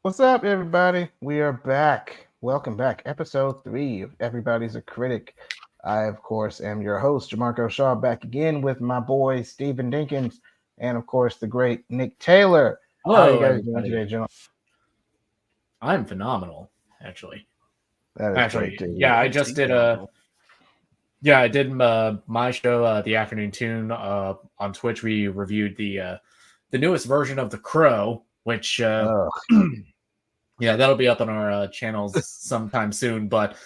What's up, everybody? We are back. Welcome back. Episode 3 of Everybody's a Critic. I, of course, am your host, Jamarco Shaw, back again with my boy, Stephen Dinkins, and, of course, the great Nick Taylor. How are you Hello, guys doing everybody. today, gentlemen? I'm phenomenal, actually. That is great Actually, to yeah, hear. I just did a yeah, I did my show, the Afternoon Tune, on Twitch. We reviewed the newest version of The Crow, which Oh, yeah, that'll be up on our channels sometime soon. But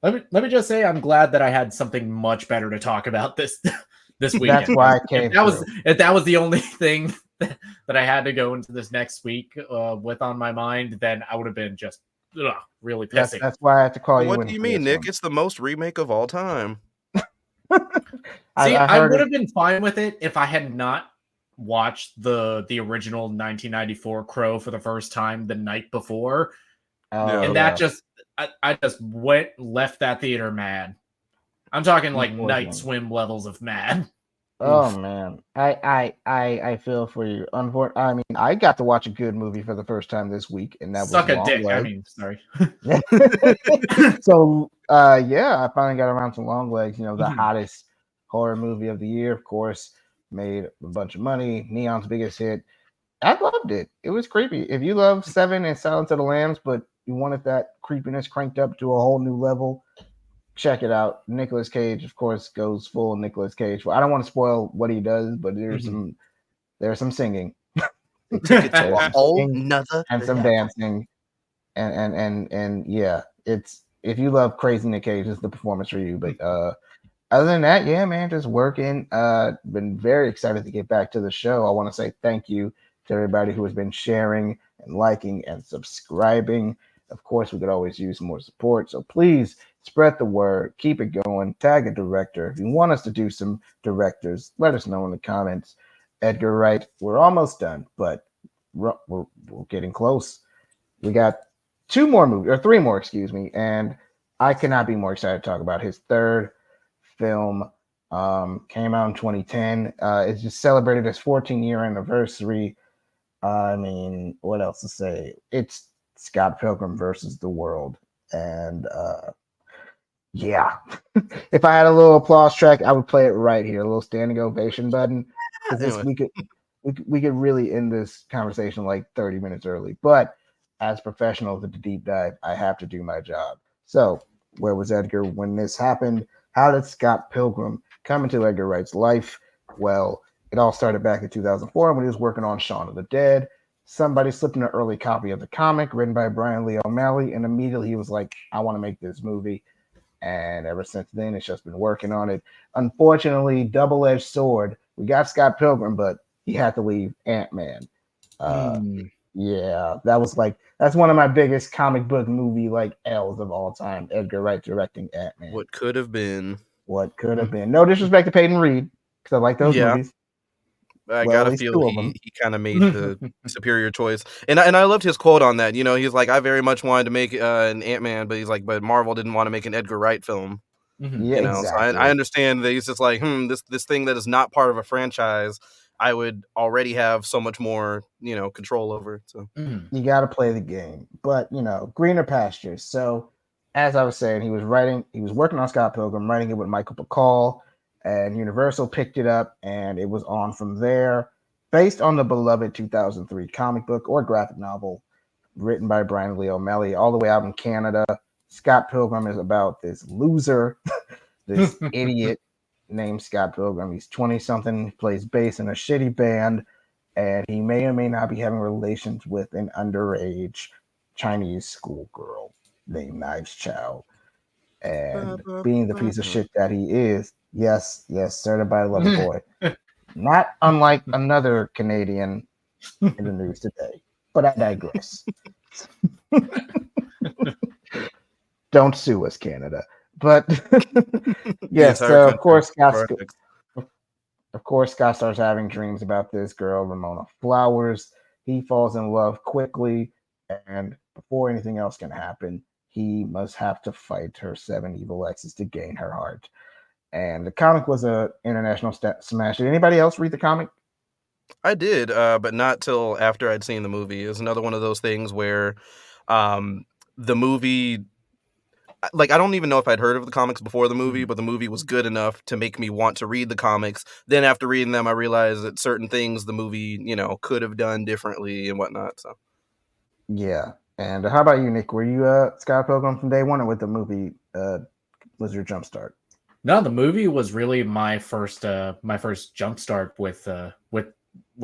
let me just say, I'm glad that I had something much better to talk about this this that's weekend. why I If came that was through. if that was the only thing that I had to go into this next week with on my mind, then I would have been just really That's, pissing. that's why I had to call you What in do you for mean, this Nick? one. It's the most remake of all time. See, I I heard would it. have been fine with it if I had not watched the original 1994 Crow for the first time the night before, Oh, Yeah. and yeah. that just I just left that theater mad. I'm talking like night Unfortunately. swim levels of mad. Oh Oof. man, I feel for you. I mean, I got to watch a good movie for the first time this week, and that was Suck a Long dick. I Legs. mean, sorry. So, yeah, I finally got around to Long Legs. You know, the Mhm. hottest horror movie of the year, of course, made a bunch of money. Neon's biggest hit. I loved it. It was creepy. If you love Seven and Silence of the Lambs, but you wanted that creepiness cranked up to a whole new level, check it out. Nicolas Cage, of course, goes full Nicolas Cage. Well, I don't want to spoil what he does, but Mhm. there's some singing, Took it to there's a some whole singing nother and some level. dancing, and yeah, it's if you love crazy Nick Cage, it's the performance for you. But other than that, yeah, man, just working. Been very excited to get back to the show. I want to say thank you to everybody who has been sharing and liking and subscribing. Of course, we could always use more support, so please spread the word, keep it going, tag a director. If you want us to do some directors, let us know in the comments. Edgar Wright, we're almost done, but we're getting close. We got two more movies, or three more, excuse me, and I cannot be more excited to talk about his third film. Came out in 2010. It's just celebrated its 14-year anniversary. I mean, what else to say? It's Scott Pilgrim versus the World, and yeah, if I had a little applause track, I would play it right here, a little standing ovation button, because this Anyway, we could really end this conversation like 30 minutes early. But as professionals at the deep dive, I have to do my job. So, where was Edgar when this happened? How did Scott Pilgrim come into Edgar Wright's life? Well, it all started back in 2004 when he was working on Shaun of the Dead. Somebody slipped in an early copy of the comic written by Brian Lee O'Malley, and immediately he was like, I want to make this movie. And ever since then, it's just been working on it. Unfortunately, double-edged sword. We got Scott Pilgrim, but he had to leave Ant-Man. Uh, Mm. yeah, that's one of my biggest comic book movie like L's of all time. Edgar Wright directing Ant-Man. what could have been? What could have been? No disrespect to Peyton Reed, because I like those Yeah, movies. I Well, at gotta least feel two of them. he kind of made the superior choice, and I loved his quote on that. You know, he's like, I very much wanted to make an Ant Man, but he's like, but Marvel didn't want to make an Edgar Wright film. Mhm. Yeah, You know, so I exactly. understand that he's just like, this thing that is not part of a franchise, I would already have so much more, control over. So Mhm. You got to play the game, but greener pastures. So, as I was saying, he was working on Scott Pilgrim, writing it with Michael Bacall, and Universal picked it up, and it was on from there, based on the beloved 2003 comic book or graphic novel written by Brian Lee O'Malley, all the way out in Canada. Scott Pilgrim is about this loser, this idiot named Scott Pilgrim. He's 20 something, plays bass in a shitty band, and he may or may not be having relations with an underage Chinese schoolgirl named Knives Chow. And being the piece of shit that he is, yes, certified lover boy, not unlike another Canadian in the news today. But I digress. Don't sue us, Canada. But the yes, entire so of country course, Scott, for our next. Scott starts having dreams about this girl, Ramona Flowers. He falls in love quickly, and before anything else can happen, he must have to fight her seven evil exes to gain her heart. And the comic was a international smash. Did anybody else read the comic? I did, but not till after I'd seen the movie. It was another one of those things where the movie, like, I don't even know if I'd heard of the comics before the movie, but the movie was good enough to make me want to read the comics. Then after reading them, I realized that certain things the movie, could have done differently and whatnot. So Yeah. And how about you, Nick? Were you Scott Pilgrim from day one, or with the movie was your jump start? No, the movie was really my first jump start with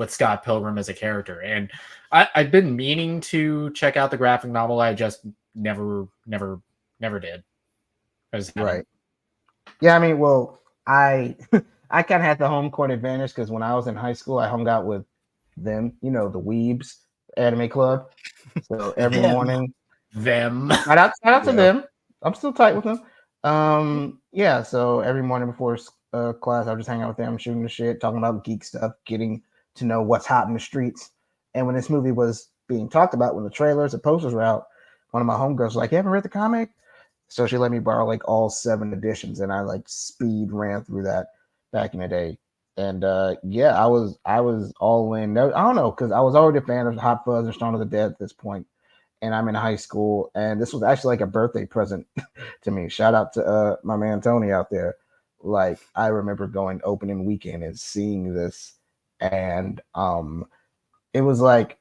Scott Pilgrim as a character, and I've been meaning to check out the graphic novel. I just never did. I just haven't. Right. Yeah, I mean, well, I I kind of had the home court advantage because when I was in high school, I hung out with them, the Weebs Anime Club. So every Them. morning, Them. shout out to Yeah. them. I'm still tight with them. Yeah. So every morning before class, I would just hang out with them, shooting the shit, talking about geek stuff, getting to know what's hot in the streets. And when this movie was being talked about, when the trailers, the posters were out, one of my homegirls was like, "You haven't read the comic?" So she let me borrow like all 7 editions, and I like speed ran through that back in the day. And yeah, I was all in. I don't know, because I was already a fan of Hot Fuzz and Shaun of the Dead at this point, and I'm in high school, and this was actually like a birthday present to me. Shout out to my man Tony out there. Like, I remember going opening weekend and seeing this, and it was like,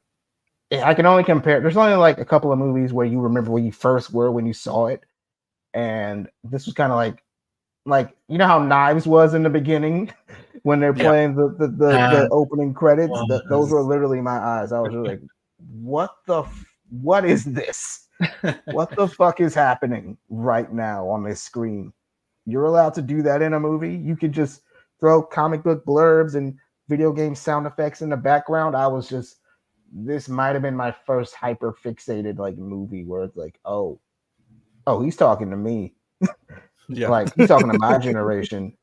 I can only compare. There's only like a couple of movies where you remember where you first were when you saw it, and this was kind of like how Knives was in the beginning when they're Yeah. playing the opening credits. Those were Was. literally my eyes. I was really like, what is this? What the fuck is happening right now on this screen? You're allowed to do that in a movie? You could just throw comic book blurbs and video game sound effects in the background. This might have been my first hyper fixated like movie where it's like, oh, he's talking to me. Yeah. Like, he's talking to my generation.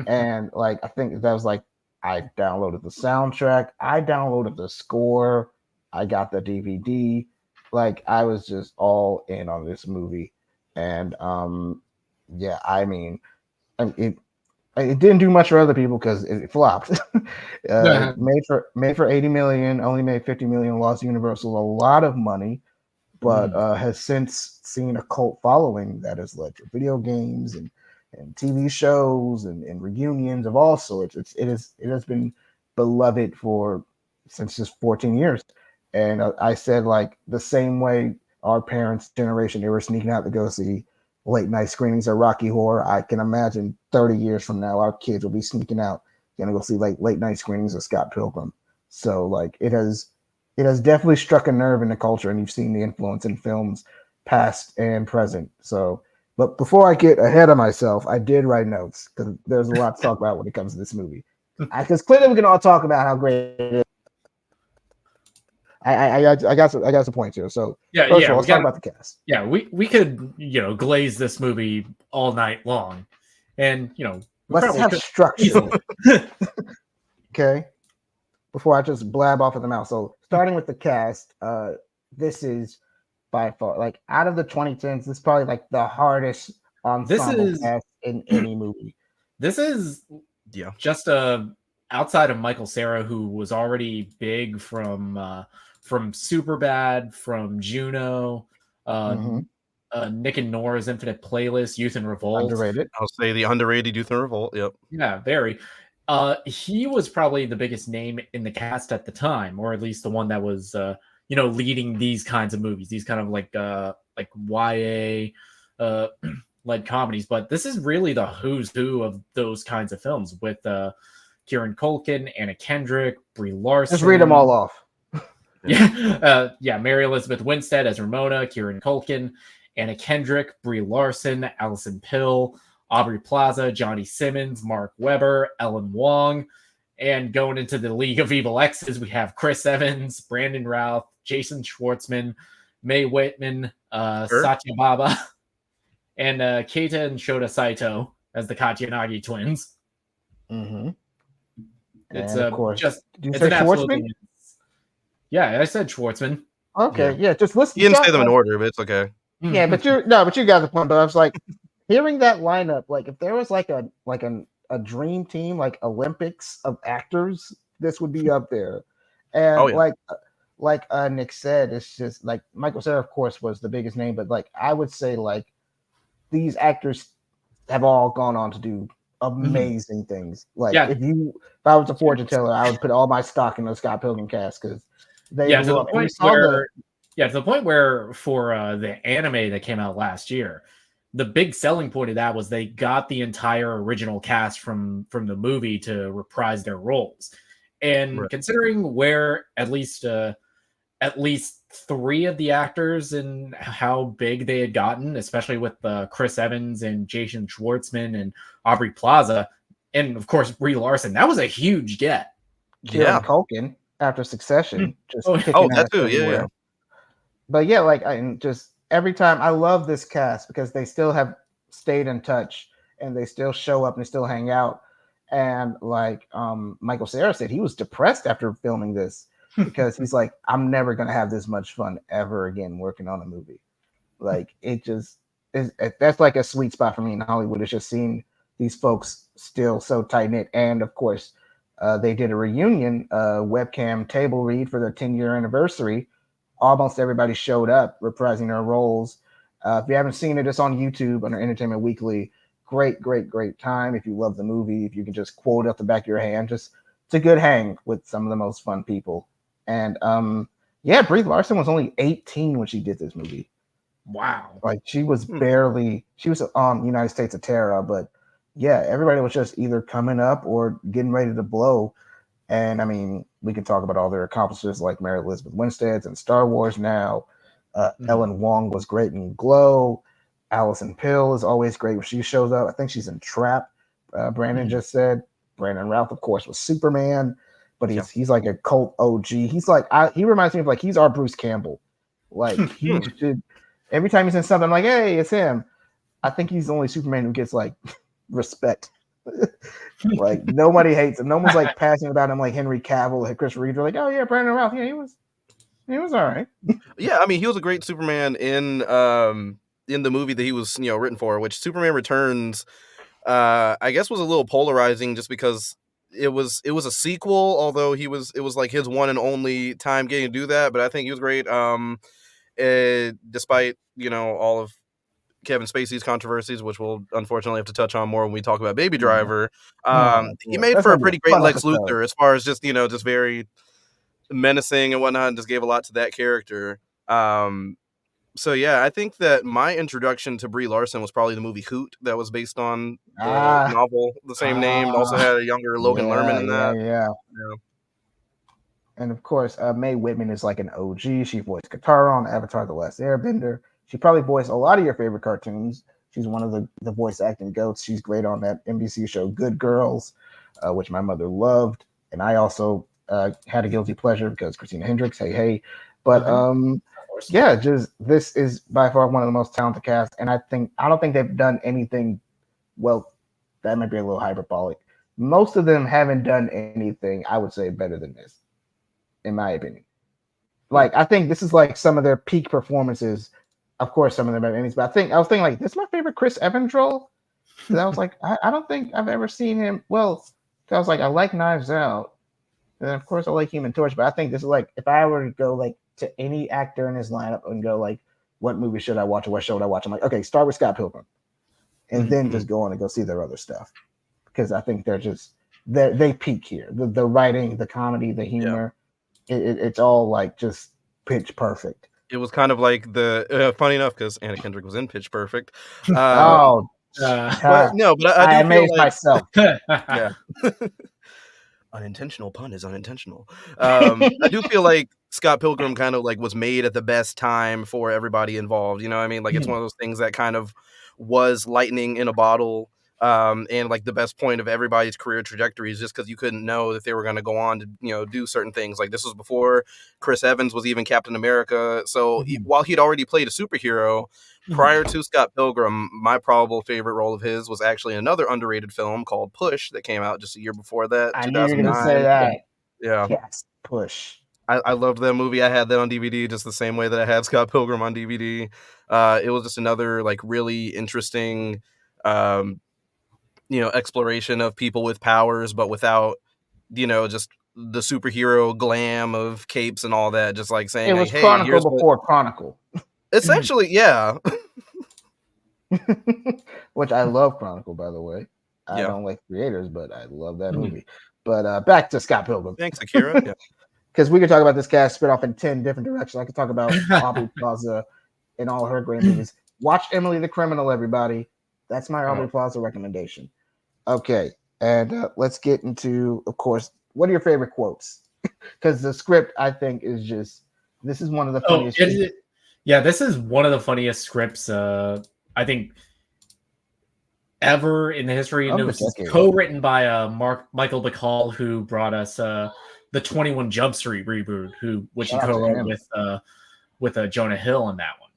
And like, I think that was like, I downloaded the soundtrack, I downloaded the score, I got the DVD. Like, I was just all in on this movie. And yeah, I mean, it didn't do much for other people because it flopped. Made for 80 million, only made 50 million, lost Universal a lot of money, but has since seen a cult following that has led to video games and TV shows and reunions of all sorts. It has been beloved since just 14 years. And I said, like, the same way our parents' generation, they were sneaking out to go see late night screenings of Rocky Horror. I can imagine 30 years from now, our kids will be sneaking out, gonna go see like late night screenings of Scott Pilgrim. So like, it has definitely struck a nerve in the culture, and you've seen the influence in films past and present. So, but before I get ahead of myself, I did write notes because there's a lot to talk about when it comes to this movie. Because clearly we can all talk about how great it is. I got some points here. So first of all, let's talk about the cast. Yeah, we could glaze this movie all night long, and Let's have structure. Okay. Before I just blab off of the mouth. So starting with the cast, this is by far, like, out of the 2010s, this is probably like the hardest ensemble cast in any movie. This is just outside of Michael Cera, who was already big from Superbad, from Juno, Nick and Nora's Infinite Playlist, Youth in Revolt. Underrated. I'll say the underrated Youth in Revolt. Yep. Yeah, very. He was probably the biggest name in the cast at the time, or at least the one that was leading these kinds of movies, these kind of like YA led comedies. But this is really the who's who of those kinds of films, with Kieran Culkin, Anna Kendrick, Brie Larson. Just read them all off. Mary Elizabeth Winstead as Ramona, Kieran Culkin, Anna Kendrick, Brie Larson, Allison Pill, Aubrey Plaza, Johnny Simmons, Mark Webber, Ellen Wong. And going into the League of Evil X's, we have Chris Evans, Brandon Routh, Jason Schwartzman, Mae Whitman, Satya Baba, and Keita and Shota Saito as the Katyanagi twins. Mm-hmm. It's of course, just did you say Schwartzman? Yeah, I said Schwartzman. Okay, yeah, just listen. You didn't say them in order, but it's okay. Yeah, but you got the point. But I was like, hearing that lineup, like, if there was like a dream team, like Olympics of actors this would be up there. And Oh yeah. like Nick said, it's just like Michael Cera, of course, was the biggest name, but like I would say like these actors have all gone on to do amazing things. Like Yeah. if I was a fortune teller, I would put all my stock in the Scott Pilgrim cast because they Yeah, to blew the up. And we point saw where to the point where for the anime that came out last year, the big selling point of that was they got the entire original cast from the movie to reprise their roles. And Right. considering where at least three of the actors and how big they had gotten, especially with Chris Evans and Jason Schwartzman and Aubrey Plaza, and of course Brie Larson, that was a huge get. Kieran Yeah. Culkin after Succession, just Oh, kicking that ass too. Yeah, everywhere. yeah. But yeah, like I just every time I love this cast because they still have stayed in touch and they still show up and they still hang out. And like Michael Cera said, he was depressed after filming this because he's like, I'm never gonna have this much fun ever again working on a movie. Like it just is that's like a sweet spot for me in Hollywood. It's just seeing these folks still so tight knit. And of course, they did a reunion webcam table read for their 10-year anniversary. Almost everybody showed up reprising their roles. If you haven't seen it, it's on YouTube under Entertainment Weekly. Great, great, great time. If you love the movie, if you can just quote it off the back of your hand, just it's a good hang with some of the most fun people. And yeah, Brie Larson was only 18 when she did this movie. wow. Like she was United States of Terra, but yeah, everybody was just either coming up or getting ready to blow. And I mean, we can talk about all their accomplishments like Mary Elizabeth Winstead's in Star Wars now. Ellen Wong was great in Glow. Allison Pill is always great when she shows up. I think she's in Trap. Brandon just said. Brandon Routh, of course, was Superman, but he's like a cult OG. He's like he reminds me of like he's our Bruce Campbell. Like he should every time he's in something, I'm like, hey, it's him. I think he's the only Superman who gets like respect. Like nobody hates him. No one's like passionate about him like Henry Cavill and Chris Reeve. They're like, oh yeah, Brandon Routh. Yeah, he was all right. Yeah, I mean, he was a great Superman in the movie that he was, written for, which Superman Returns, I guess was a little polarizing just because it was a sequel, although it was like his one and only time getting to do that. But I think he was great. Despite all of Kevin Spacey's controversies, which we'll unfortunately have to touch on more when we talk about Baby Driver. He made That's for a gonna be pretty a great fun Lex episode. Luthor as far as just just very menacing and whatnot, and just gave a lot to that character. So yeah, I think that my introduction to Brie Larson was probably the movie Hoot, that was based on the novel, the same name. It also had a younger Logan Lerman in that. Yeah. Yeah. And of course, Mae Whitman is like an OG. She voiced Katara on Avatar: The Last Airbender. She probably voiced a lot of your favorite cartoons. She's one of the voice acting goats. She's great on that NBC show Good Girls, which my mother loved, and I also had a guilty pleasure because Christina Hendricks. Hey, hey, but yeah, just this is by far one of the most talented casts, and I don't think they've done anything. Well, that might be a little hyperbolic. Most of them haven't done anything I would say better than this, in my opinion. Like I think this is like some of their peak performances. Of course, some of them have Emmys, but I was thinking like this is my favorite Chris Evans role. Because I was like, I don't think I've ever seen him. Well, I was like, I like Knives Out, and of course I like Human Torch, but I think this is like if I were to go like to any actor in his lineup and go like, what movie should I watch or what show would I watch? I'm like, okay, start with Scott Pilgrim, and then just go on and go see their other stuff because I think they peak here. The writing, the comedy, the humor, it's all like just pitch perfect. It was kind of like the funny enough because Anna Kendrick was in Pitch Perfect. But I do feel amazed like myself. yeah. Unintentional pun is unintentional. I do feel like Scott Pilgrim kind of like was made at the best time for everybody involved. You know what I mean? Like it's one of those things that kind of was lightning in a bottle. And like the best point of everybody's career trajectory is just because you couldn't know that they were going to go on to, do certain things. Like this was before Chris Evans was even Captain America. So while he'd already played a superhero, prior to Scott Pilgrim, my probable favorite role of his was actually another underrated film called Push that came out just a year before that, I knew you were 2009. going to say that. Yeah. Yes, Push. I loved that movie. I had that on DVD just the same way that I had Scott Pilgrim on DVD. It was just another like really interesting, exploration of people with powers, but without, just the superhero glam of capes and all that, just like saying, It like, was hey, Chronicle here's what. before Chronicle. Essentially, yeah. Which I love Chronicle, by the way. I Yeah. don't like creators, but I love that Mhm. movie. But back to Scott Pilgrim. Thanks, Akira. Yeah. Because we could talk about this cast spin off in 10 different directions. I could talk about Aubrey Plaza and all her great movies. Watch Emily the Criminal, everybody. That's my Aubrey Plaza recommendation. Okay. And let's get into, of course, what are your favorite quotes? Because the script, I think, is just, this is one of the funniest. Yeah, this is one of the funniest scripts, I think, ever in the history. And it was co-written by Michael Bacall, who brought us the 21 Jump Street reboot, which he co-wrote with Jonah Hill in that one.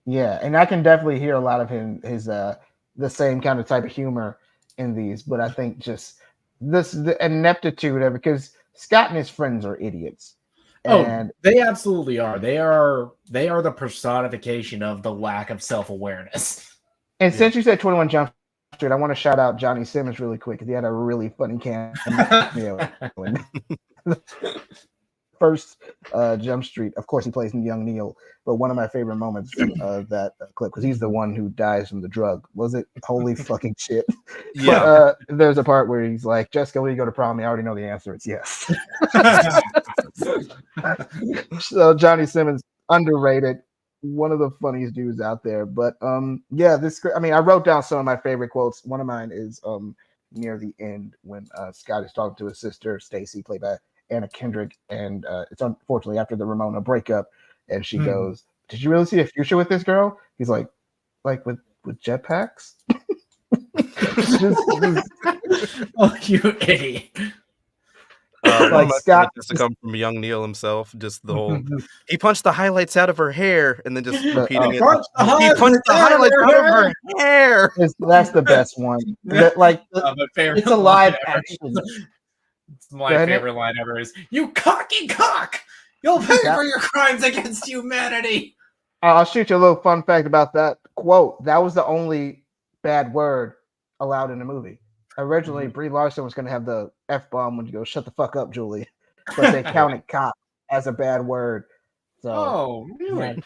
Yeah, and I can definitely hear a lot of his the same kind of type of humor in these, but I think just the ineptitude of it, because Scott and his friends are idiots. And they absolutely are. They are the personification of the lack of self-awareness. And since you said 21 Jump Street, I want to shout out Johnny Simmons really quick, because he had a really funny cameo in first Jump Street. Of course, he plays Young Neil, but one of my favorite moments of that clip, because he's the one who dies from the drug. Was it? Holy fucking shit. Yeah. But there's a part where he's like, Jessica, will you go to prom? I already know the answer. It's yes. So Johnny Simmons, underrated. One of the funniest dudes out there. But yeah, I mean, I wrote down some of my favorite quotes. One of mine is near the end when Scott is talking to his sister, Stacy, played by Anna Kendrick, and it's unfortunately after the Ramona breakup, and she goes, "Did you really see a future with this girl?" He's like with jetpacks. Oh, you idiot! Like Scott has to come from Young Neil himself. Just the whole he punched the highlights out of her hair, and then just repeating it. He punched the highlights out of her hair. That's the best one. It's a live action. My favorite line ever is, "You cocky cock! You'll pay for your crimes against humanity." I'll shoot you a little fun fact about that quote. That was the only bad word allowed in the movie. Originally, Brie Larson was going to have the F-bomb when you go, "Shut the fuck up, Julie," but they counted "cock" as a bad word. So, really?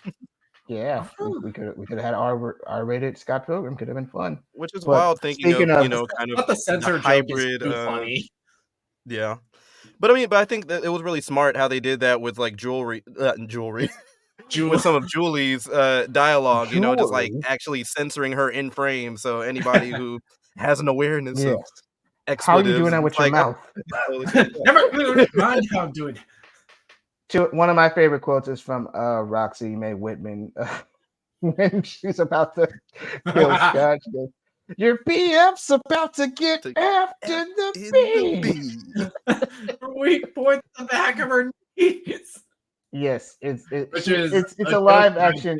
Yeah, we could have had R-rated Scott Pilgrim. Could have been fun. Which is wild, thinking of kind of the censor hybrid. Joke is too funny. Yeah, but I think that it was really smart how they did that with like jewelry. With some of Julie's dialogue, just like actually censoring her in frame, so anybody who has an awareness of expletives. How are you doing that with your mouth? Mind how I'm doing. One of my favorite quotes is from Roxy Mae Whitman when she's about to kill Scott. She goes, "Your BF's about to get after the bee." Weak point the back of her knees. Yes, it's a live action,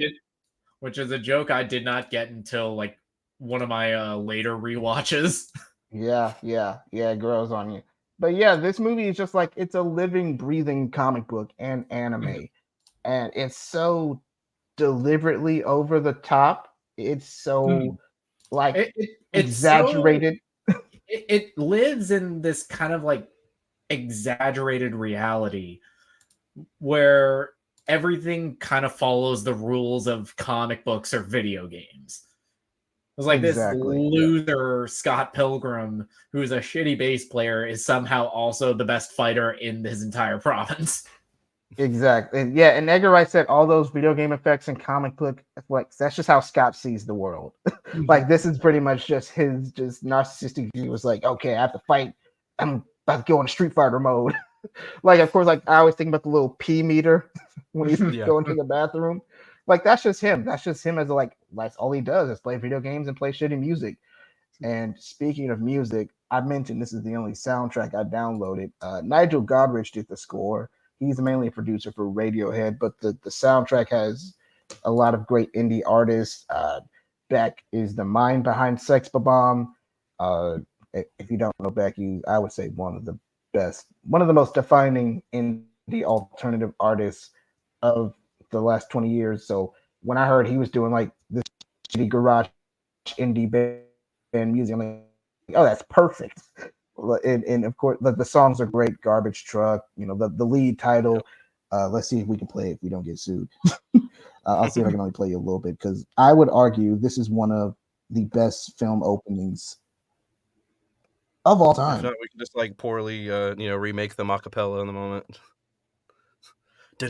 which is a joke I did not get until like one of my later rewatches. Yeah, it grows on you. But yeah, this movie is just like, it's a living, breathing comic book and anime, and it's so deliberately over the top. It's so like it's exaggerated. It lives in this kind of like exaggerated reality where everything kind of follows the rules of comic books or video games. It was like this loser Scott Pilgrim, who's a shitty bass player, is somehow also the best fighter in his entire province. Exactly. And yeah, and Edgar Wright said all those video game effects and comic book effects, that's just how Scott sees the world. Like, this is pretty much just his narcissistic view. Was like, okay, I have to fight. I'm about to go into Street Fighter mode. Like, of course, like I always think about the little P meter when he's going to the bathroom. Like, that's just him. That's just him as that's all he does is play video games and play shitty music. And speaking of music, I mentioned this is the only soundtrack I downloaded. Nigel Godrich did the score. He's mainly a producer for Radiohead, but the soundtrack has a lot of great indie artists. Beck is the mind behind Sex Bomb. If you don't know Beck, I would say one of the most defining indie alternative artists of the last 20 years. So when I heard he was doing like this shitty garage indie band music, I'm like, oh, that's perfect. And of course, the songs are great. Garbage Truck, the lead title. Let's see if we can play it if we don't get sued. I'll see if I can only play you a little bit because I would argue this is one of the best film openings of all If time. not, we can just like poorly, remake them a cappella in the moment. That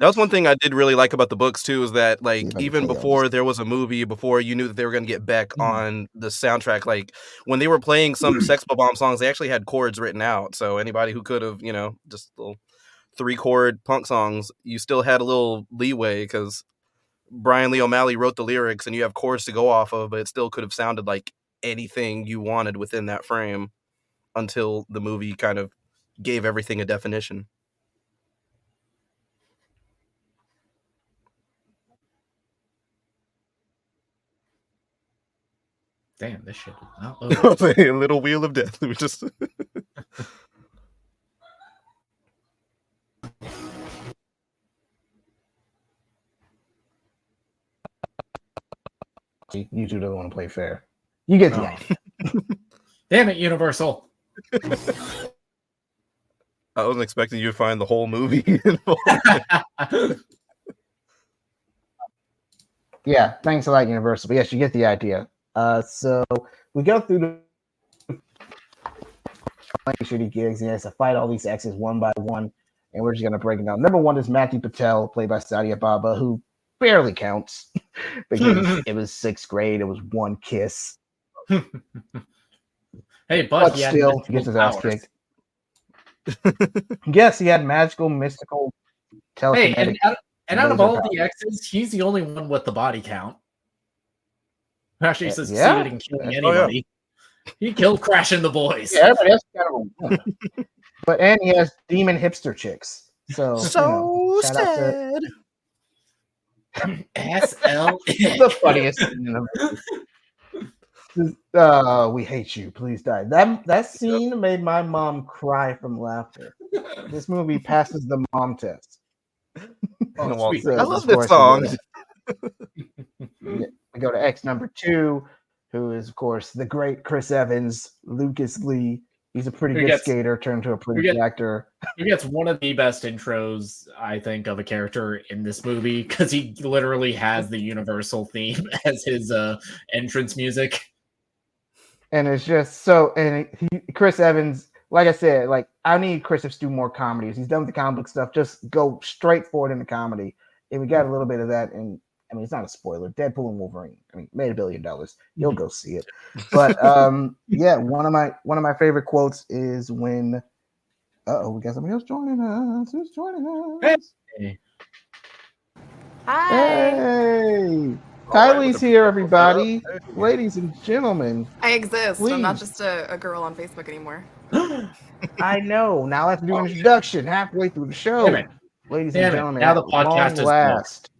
was one thing I did really like about the books too, is that like even before there was a movie, before you knew that they were going to get Beck on the soundtrack, like when they were playing some Sex Bomb songs, they actually had chords written out. So anybody who could have, just little 3-chord punk songs, you still had a little leeway because Brian Lee O'Malley wrote the lyrics and you have chords to go off of, but it still could have sounded like anything you wanted within that frame until the movie kind of gave everything a definition. Damn, this shit is not loading. A little wheel of death. We just You two don't want to play fair. You get the idea. Damn it, Universal. I wasn't expecting you to find the whole movie involved. Yeah, thanks a lot, Universal. But yes, you get the idea. So we go through the shitty gigs. He has to fight all these exes one by one, and we're just gonna break it down. Number one is Matthew Patel, played by Sadia Baba, who barely counts because it was 6th grade. It was one kiss. Hey, but still, he gets his ass kicked. Yes, he had magical, mystical, telekinetic. Hey, and out of all the exes, he's the only one with the body count. Who actually succeeded in killing anybody. He killed Crash and the boys. Yeah, everybody else kind of. But and he has demon hipster chicks. So shout sad. SL. The funniest thing in the movie. We hate you. Please die. That scene made my mom cry from laughter. This movie passes the mom test. I love this song. We go to X number 2, who is, of course, the great Chris Evans, Lucas Lee. He's a pretty good skater turned to a pretty good actor. He gets one of the best intros, I think, of a character in this movie because he literally has the Universal theme as his entrance music. And it's just so, and Chris Evans, like I said, like I need Chris to do more comedies. He's done with the comic book stuff. Just go straight forward into comedy. And we got a little bit of that. And I mean, it's not a spoiler. Deadpool and Wolverine. I mean, made $1 billion. You'll go see it. But yeah, one of my favorite quotes is when. We got somebody else joining us. Who's joining us? Hey. Hi. Hey. Ky-Leigh's here, everybody. Ladies and gentlemen. I exist. Please. I'm not just a girl on Facebook anymore. I know. Now I have to do an introduction halfway through the show. Ladies and gentlemen, now the podcast last.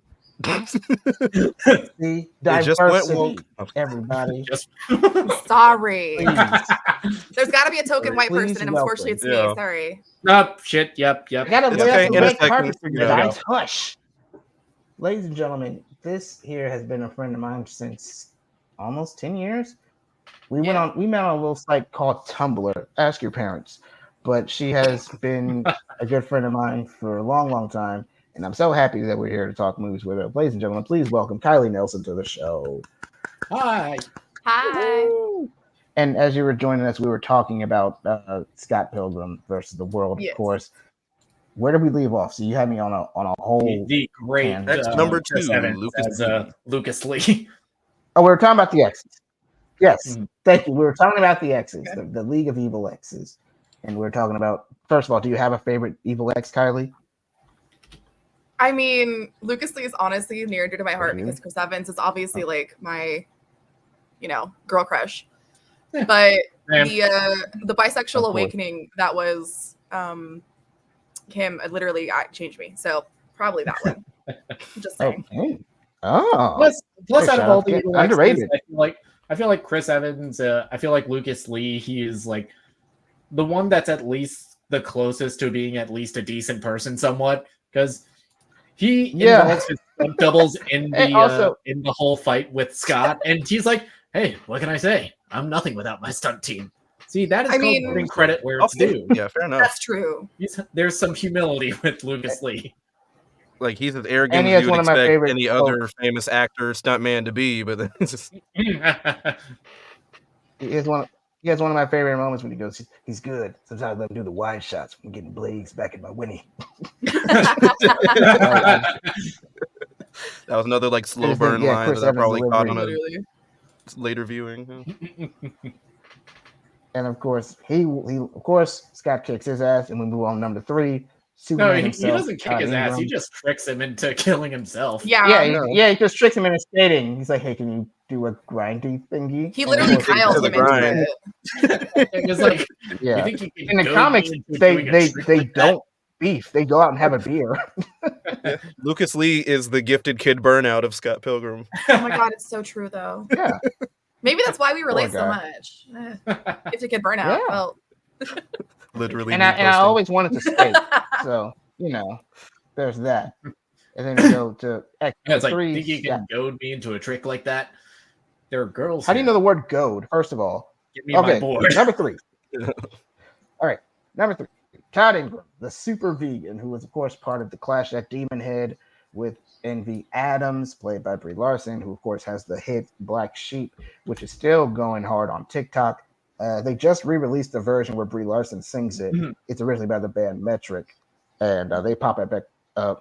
See, diversity, everybody. Sorry. There's got to be a token white person, and unfortunately, it's me. Sorry. Shit. Yep. I gotta lay up the red carpet for you guys. Hush. Ladies and gentlemen, this here has been a friend of mine since almost 10 years. We met on a little site called Tumblr. Ask your parents. But she has been a good friend of mine for a long, long time. And I'm so happy that we're here to talk movies with her. Ladies and gentlemen, please welcome Ky-Leigh Nelson to the show. Hi. Hi. And as you were joining us, we were talking about Scott Pilgrim versus the World, of course. Where did we leave off? So you had me on a whole the great number 2, Lucas Lee. Oh, we were talking about the X's. Yes, thank you. We were talking about the X's, the League of Evil X's, and we were talking about. First of all, do you have a favorite evil X, Ky-Leigh? I mean, Lucas Lee is honestly near and dear to my heart because Chris Evans is obviously like my, girl crush. But the bisexual awakening that was him literally changed me. So probably that one. Just saying. Okay. Oh. Plus out of all the underrated. I feel like Chris Evans. I feel like Lucas Lee. He is like the one that's at least the closest to being at least a decent person, somewhat, because he involves his stunt doubles in Hey, also- the whole fight with Scott, and he's like, "Hey, what can I say? I'm nothing without my stunt team." See, that is called giving credit where it's due. Yeah, fair enough. That's true. There's some humility with Lucas Lee. Like he's as arrogant And he as has you would one of my expect favorite any other famous actor stuntman to be, but then it's just He has one of my favorite moments when he goes, "He's good. Sometimes I let him do the wide shots. I'm getting blades back in my Winnie." that was another like slow Chris burn line Chris that I Evans probably caught delivery. on a Literally. later viewing. And of course, Scott kicks his ass, and we move on to number 3. Superman No, he himself, doesn't kick Todd his ass. He Ingram. just tricks him into killing himself. Yeah. He just tricks him into skating. He's like, "Hey, can you do a grindy thingy?" He And literally of course, Kyle's the him into grind. it. It was like, Yeah. you think you can In the goad comics, me into they doing a they trick they like that? don't beef. They go out and have a beer. Lucas Lee is the gifted kid burnout of Scott Pilgrim. Oh my god, it's so true though. Yeah. Maybe that's why we relate so guy. much. If you could burn out. Yeah. Well, Literally, And me I posting. always wanted to skate. So, there's that. And then we go to X3. Yeah, it's like, think you can goad me into a trick like that? There are girls. How do you here. know the word goad, first of all? Give me my board. Number 3. All right, number 3. Todd Ingram, the super vegan, who was, of course, part of the Clash at Demon Head with Envy Adams, played by Brie Larson, who, of course, has the hit Black Sheep, which is still going hard on TikTok. They just re-released the version where Brie Larson sings it. Mhm. It's originally by the band Metric, and they pop it back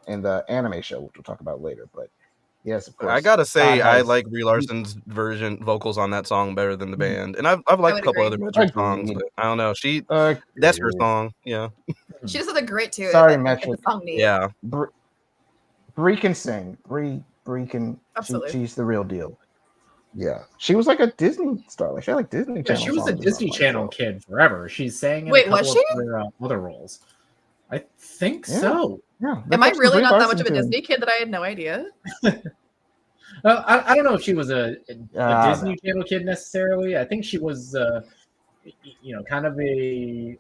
in the anime show, which we'll talk about later. But yes, of course. I gotta say, Todd I has- like Brie Larson's version vocals on that song better than the band, and I've liked would a couple agree. other Metric Agreed. songs, but I don't know. That's her song. Yeah, she just has a great too. Sorry, that Metric. the song needs. yeah. Brie can sing. Brie can. Absolutely. She's the real deal. Yeah, she was like a Disney star. Like she had like Disney Yeah, Channel. she was a songs or Disney something Channel like that. kid forever. She sang in Wait, a was couple she? of her other roles. I think Yeah. so. Yeah. Am I that's really Brie not that Larson much of a tune. Disney kid that I had no idea? I don't know if she was a Disney No. Channel kid necessarily. I think she was, kind of a.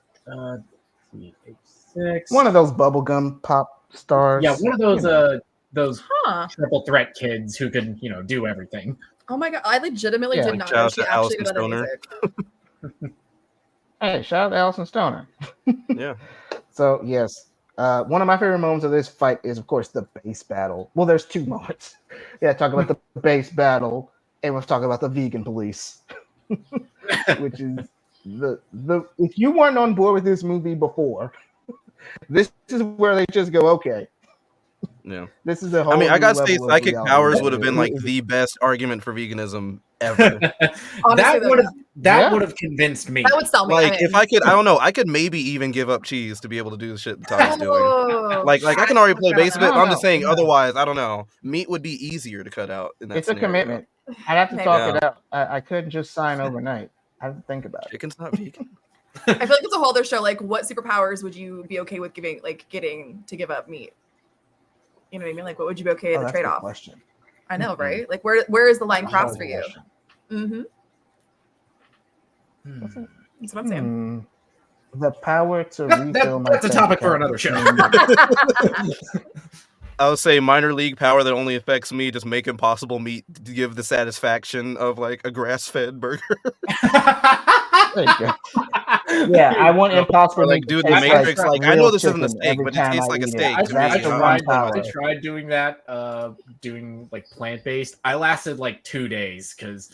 Six. One of those bubblegum pop stars. Yeah, one of those Huh. triple threat kids who could do everything. Oh my god, I legitimately Yeah. did not Shout know out she to actually did Allison other Stoner. music. Hey, shout out to Allison Stoner. Yeah. So yes, one of my favorite moments of this fight is, of course, the bass battle. Well, there's 2 moments. Yeah, talk about the bass battle, and we'll talk about the vegan police, which is the if you weren't on board with this movie before, this is where they just go, okay. Yeah. This is a whole. I mean, I gotta say, level of psychic reality. powers would have been like the best argument for veganism ever. Honestly, that would have convinced me. that would sell me. Like, if I could, I don't know, I could maybe even give up cheese to be able to do the shit that Todd's doing. Oh, Like I can already play base of it. I don't I'm just know. saying. Otherwise, I don't know. Meat would be easier to cut out. In that It's a scenario. commitment. I'd have to Maybe. talk it out. I couldn't just sign overnight. I have to think about it. Chicken's not vegan. I feel like it's a whole other show. Like, what superpowers would you be okay with getting to give up meat? You know what I mean? Like, what would you be okay Oh, with the that's a good trade off? question. I know, right? Like, where is the line That's a crossed good for you? question. Mm-hmm. That's what I'm saying. The power to refill my. That's a topic for tank another show. I would say minor league power that only affects me, just make impossible meat to give the satisfaction of like a grass-fed burger. There you go. Yeah, I want impossible. Or like, meat to dude, in the taste Matrix, like, I real know this isn't a chicken steak, every but it time tastes I like a eat it. steak to me, That's you the know? one power. I tried doing that, doing like plant-based. I lasted like 2 days because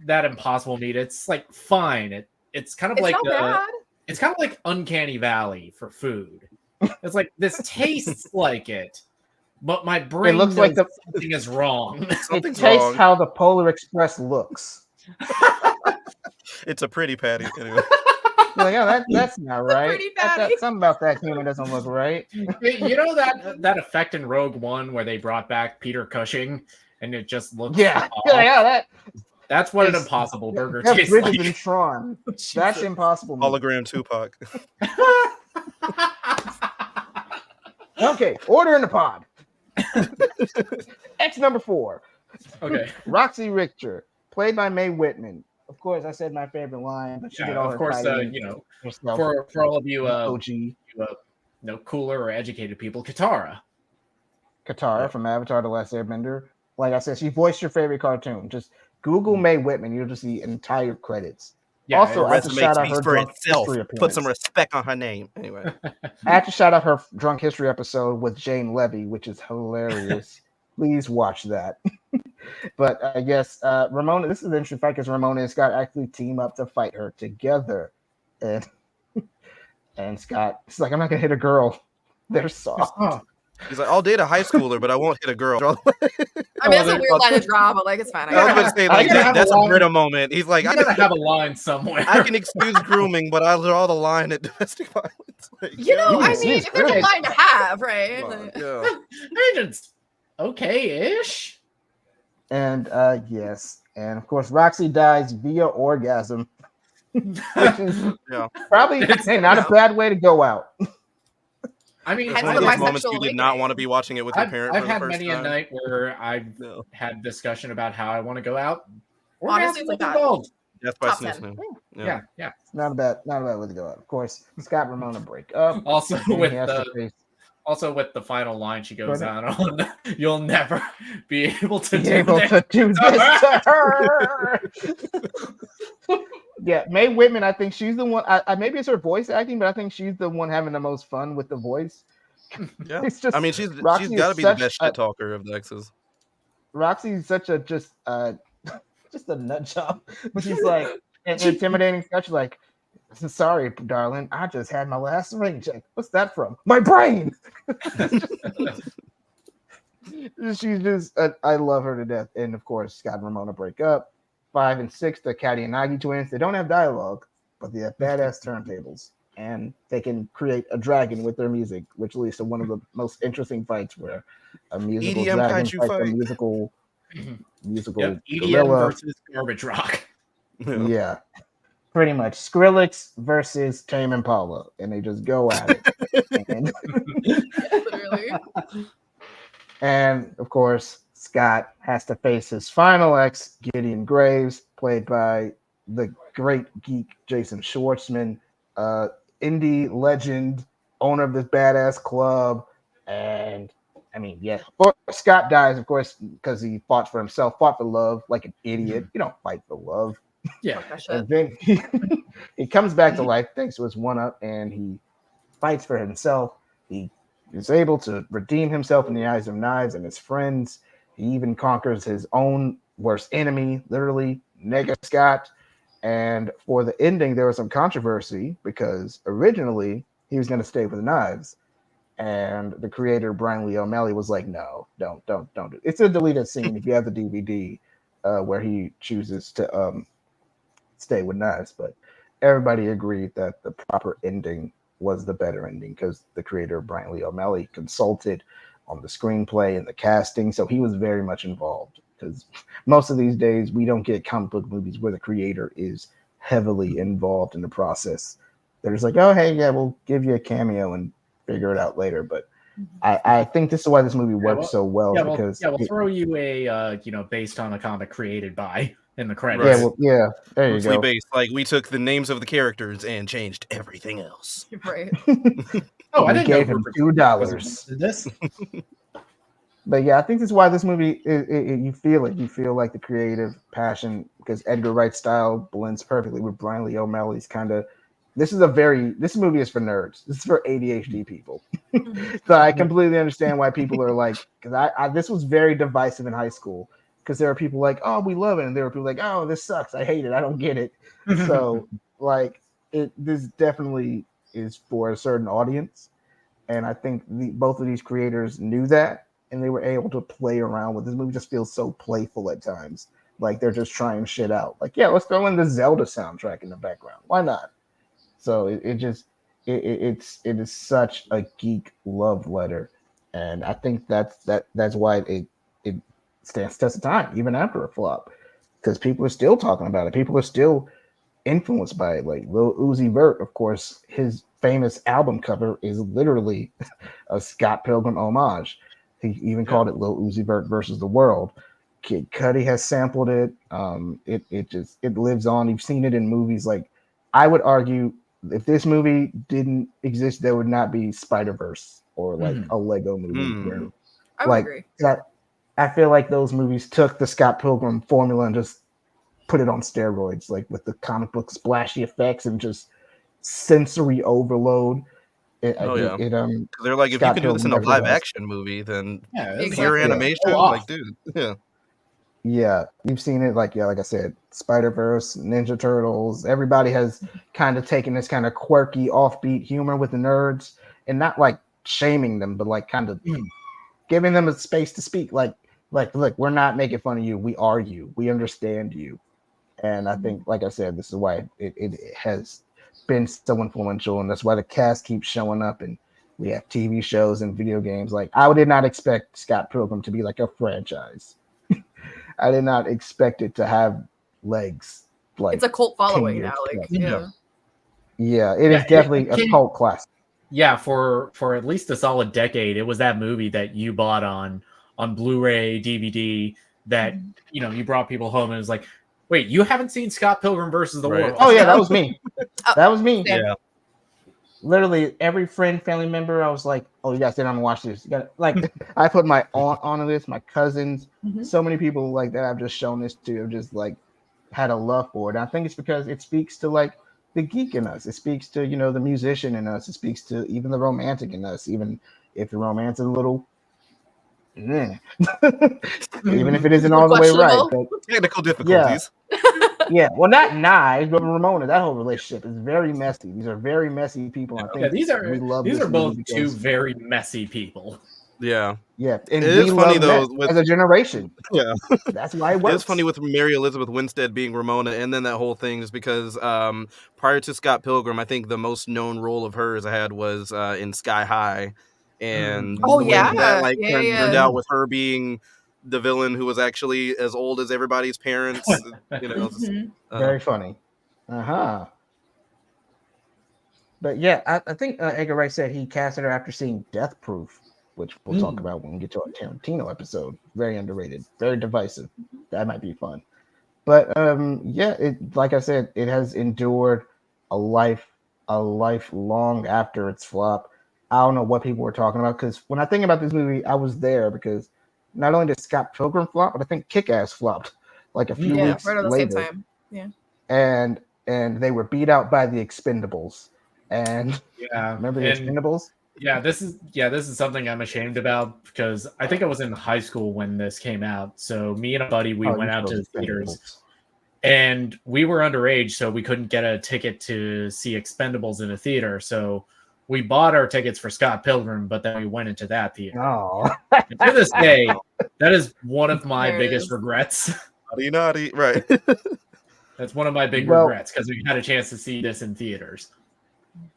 that impossible meat, it's like fine. It's kind of It's like not bad. it's kind of like Uncanny Valley for food. It's like this tastes like it, but my brain looks like knows something is wrong. It Something's tastes wrong. how the Polar Express looks. It's a pretty patty. Anyway. You're like, oh, that's not right. pretty patty. Something about that human doesn't look right. You know that effect in Rogue One where they brought back Peter Cushing and it just looks Yeah, off? yeah. That's what an It's- Impossible Burger That's tastes bigger like. than Tron. That's impossible. meat. Hologram Tupac. Okay, order in the pod. X number 4. Okay. Roxy Richter, played by Mae Whitman. Of course, I said my favorite line, but she did Yeah, all of her course, fighting herself. for all of you OG. cooler or educated people, Katara. Katara from Avatar: The Last Airbender. Like I said, she voiced your favorite cartoon. Just Google Mae Whitman, you'll just see entire credits. Yeah, Also, Her I have to resume shout out speaks her for drunk itself. history Put some appearance. respect on her name. Anyway, I have to shout out her drunk history episode with Jane Levy, which is hilarious. Please watch that. But I guess Ramona, this is an interesting fact because Ramona and Scott actually team up to fight her together. And Scott, it's like, I'm not gonna hit a girl. They're soft. he's like, I'll date a high schooler, but I won't hit a girl. I mean, that's a weird line to draw, but like, it's fine. I was going to say, like, that's a Brita moment. He's like, I gotta have a line somewhere. I can excuse grooming, but I'll draw the line at domestic violence. Like, You know, I Yes, mean, yes, if there's a great. line to have, right? yeah. Agents, okay-ish. And yes, and of course Roxy dies via orgasm, which is probably not a bad way to go out. I mean, It's Hence one the of those bisexual moments you did not awakening. want to be watching it with your parents I've for the had first many time. a night where I've had discussion about how I want to go out. Honestly, Orgasm it's like was that. involved. Death by Top snooze. 10. Yeah. It's not a bad way to go out. Of course, Scott Ramona break up. Also and with he has to face with the final line she goes Go out on, you'll never be able to be able to do this to her. Yeah, Mae Whitman, I think she's the one. I maybe it's her voice acting, but I think she's the one having the most fun with the voice. Yeah, It's just, I mean, she's Roxy got to is be the such best shit talker of the exes. Roxy's such a just a nut job. But she's like intimidating stuff. She's like, sorry, darling, I just had my last ring check. What's that from? My brain. She's just I love her to death. And of course, Scott and Ramona break up. 5 and 6, the Caddy and Nagi twins. They don't have dialogue, but they have badass turntables. And they can create a dragon with their music, which leads to one of the most interesting fights where a musical EDM dragon kaiju fights a fight. musical EDM gorilla. versus garbage rock. Yeah, pretty much. Skrillex versus Tame Impala, and they just go at it. and, Literally. and of course, Scott has to face his final ex, Gideon Graves, played by the great geek Jason Schwartzman, indie legend, owner of this badass club. And I mean, yeah, Scott dies, of course, because he fought for himself, fought for love like an idiot. You don't fight for love. Yeah. And then he comes back to life thanks to his one-up, and he fights for himself. He is able to redeem himself in the eyes of Knives and his friends. He even conquers his own worst enemy, literally, Nega Scott. And for the ending, there was some controversy because originally he was going to stay with Knives. And the creator, Brian Lee O'Malley, was like, no, don't do it. It's a deleted scene if you have the DVD where he chooses to stay with Knives. But everybody agreed that the proper ending was the better ending because the creator, Brian Lee O'Malley, consulted on the screenplay and the casting. So he was very much involved because most of these days we don't get comic book movies where the creator is heavily involved in the process. They're just like, oh, hey, yeah, we'll give you a cameo and figure it out later. But I think this is why this movie works so well. Because we'll throw you a based on a comic created by in the credits. There you Loosely go. based, like we took the names of the characters and changed everything else. Right. I we didn't gave know him $2. $2. This. But yeah, I think this is why this movie, you feel it. You feel like the creative passion because Edgar Wright's style blends perfectly with Brian Lee O'Malley's kind of. This movie is for nerds. This is for ADHD people. So I completely understand why people are like, because this was very divisive in high school because there are people like, oh, we love it. And there are people like, oh, this sucks. I hate it. I don't get it. So like this definitely is for a certain audience. And I think both of these creators knew that. And they were able to play around with this movie. Just feels so playful at times, like they're just trying shit out. Like, yeah, let's throw in the Zelda soundtrack in the background. Why not? So it is such a geek love letter, and I think that's why it stands test of time even after a flop, because people are still talking about it. People are still influenced by it. Like Lil Uzi Vert, of course, his famous album cover is literally a Scott Pilgrim homage. He even called it Lil Uzi Vert versus the World. Kid Cudi has sampled it. It lives on. You've seen it in movies. Like, I would argue if this movie didn't exist, there would not be Spider-Verse or like a Lego movie where I would like agree. I feel like those movies took the Scott Pilgrim formula and just put it on steroids, like with the comic book splashy effects and just sensory overload. Oh yeah. It 'Cause they're like, if you Scott can do this in Pilgrim a definitely live does. action movie, then Yeah, pure Exactly. animation, Go off. like, dude, yeah. Yeah, you've seen it. Like I said, Spider-Verse, Ninja Turtles. Everybody has kind of taken this kind of quirky, offbeat humor with the nerds, and not like shaming them, but like kind of giving them a space to speak. Look, we're not making fun of you. We are you. We understand you. And I think, like I said, this is why it has been so influential, and that's why the cast keeps showing up, and we have TV shows and video games. Like I did not expect Scott Pilgrim to be like a franchise. I did not expect it to have legs. Like It's a cult 10 following years now. Like, plus. yeah. Yeah, it Yeah, is definitely it a came- cult classic. Yeah, for at least a solid decade, it was that movie that you bought on Blu-ray, DVD that you brought people home and it was like, wait, you haven't seen Scott Pilgrim versus the Right. World? Oh yeah, that was me. That was me. Same. Yeah. Literally every friend, family member, I was like, "Oh, you guys sit down and watch this." You got like, I put my aunt on this, my cousins, so many people like that I've just shown this to have just like had a love for it. And I think it's because it speaks to like the geek in us. It speaks to the musician in us. It speaks to even the romantic in us, even if the romance is a little, even if it isn't all the way right. Questionable. But Technical difficulties. yeah, well, not Knives, but Ramona. That whole relationship is very messy. These are very messy people. I think Yeah, these we love are this both movie two because, very messy people. Yeah. yeah, and It we is funny love though that with as a generation. yeah. That's why it It works. is funny with Mary Elizabeth Winstead being Ramona, and then that whole thing is because prior to Scott Pilgrim, I think the most known role of hers I had was in Sky High, and Oh, the way that yeah. like Yeah, turned yeah. out with her being the villain who was actually as old as everybody's parents. Very funny. But yeah, I think Edgar Wright said he casted her after seeing Death Proof, which we'll talk about when we get to our Tarantino episode. Very underrated, very divisive. That might be fun. But yeah, it like I said, it has endured a life long after its flop. I don't know what people were talking about because when I think about this movie, I was there because not only did Scott Pilgrim flop, but I think Kick-Ass flopped like a few Yeah, weeks right at the later. same time. Yeah. And they were beat out by the Expendables. And Yeah, remember the Expendables? Yeah, this is something I'm ashamed about because I think I was in high school when this came out. So me and a buddy, we went out to the theaters, and we were underage, so we couldn't get a ticket to see Expendables in a theater. So we bought our tickets for Scott Pilgrim, but then we went into that theater. Oh, And to this day, that is one of my biggest regrets. Naughty, right? That's one of my big regrets because we had a chance to see this in theaters.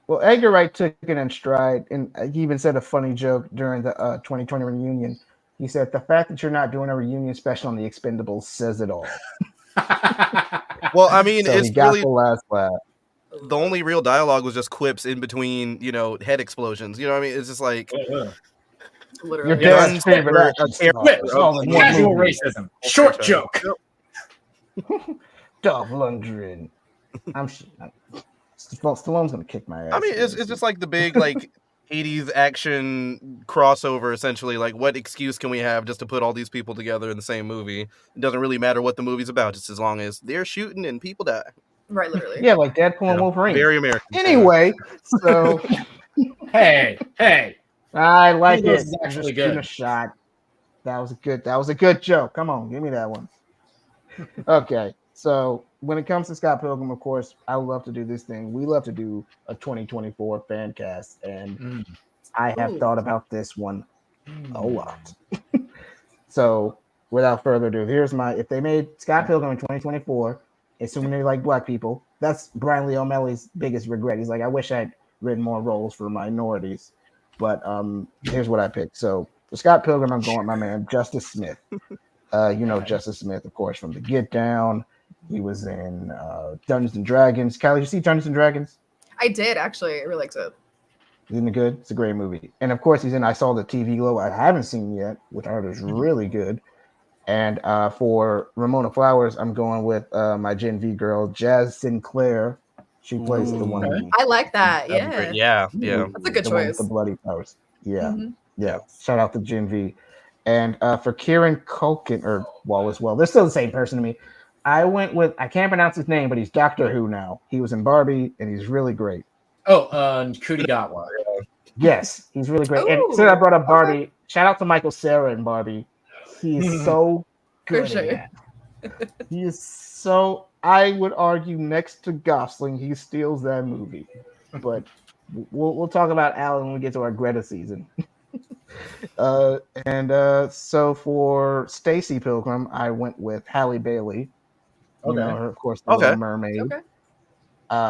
Well, Edgar Wright took it in stride, and he even said a funny joke during the 2020 reunion. He said, "The fact that you're not doing a reunion special on the Expendables says it all." Well, I mean, so it's he got really the last laugh. the only real dialogue was just quips in between, head explosions. You know what I mean? It's just like Your Literally. dad's favorite for action a star. character. All in one Casual movie. racism. Short joke. Dolph Lundgren. Stallone's gonna kick my ass. I mean, it's just like the big like 80s action crossover, essentially. Like, what excuse can we have just to put all these people together in the same movie? It doesn't really matter what the movie's about, just as long as they're shooting and people die. Right, literally. Yeah, like Deadpool and Wolverine. Very American. Anyway, so hey, I like this it. is actually Just shooting good. a shot. That was a good joke. Come on, give me that one. Okay, so when it comes to Scott Pilgrim, of course, I love to do this thing. We love to do a 2024 fan cast, and I have thought about this one a lot. So without further ado, here's if they made Scott Pilgrim in 2024, assuming they like black people, that's Brian Lee O'Malley's biggest regret. He's like, I wish I'd written more roles for minorities. But here's what I picked. So for Scott Pilgrim, I'm going with my man Justice Smith. Justice Smith, of course, from The Get Down. He was in Dungeons and Dragons. Ky-Leigh, you see Dungeons and Dragons? I did actually. I really liked it. Isn't it good? It's a great movie. And of course, he's in I Saw the TV Glow. I haven't seen yet, which I heard is really good. And for Ramona Flowers, I'm going with my Gen V girl, Jazz Sinclair. She plays the one. I like that. Yeah. That's a good choice. The bloody powers. Yeah. Yeah. Shout out to Gen V. And for Kieran Culkin or Wallace, they're still the same person to me. I went with I can't pronounce his name, but he's Doctor Who now. He was in Barbie, and he's really great. Oh, Kudigatwa. Yes, he's really great. And Ooh, since I brought up Barbie, okay. shout out to Michael Cera in Barbie. He is so For good sure. in that. He is so. I would argue next to Gosling, he steals that movie. But we'll talk about Alan when we get to our Greta season. So for Stacy Pilgrim, I went with Halle Bailey. You know her, of course, the Little Mermaid. Okay.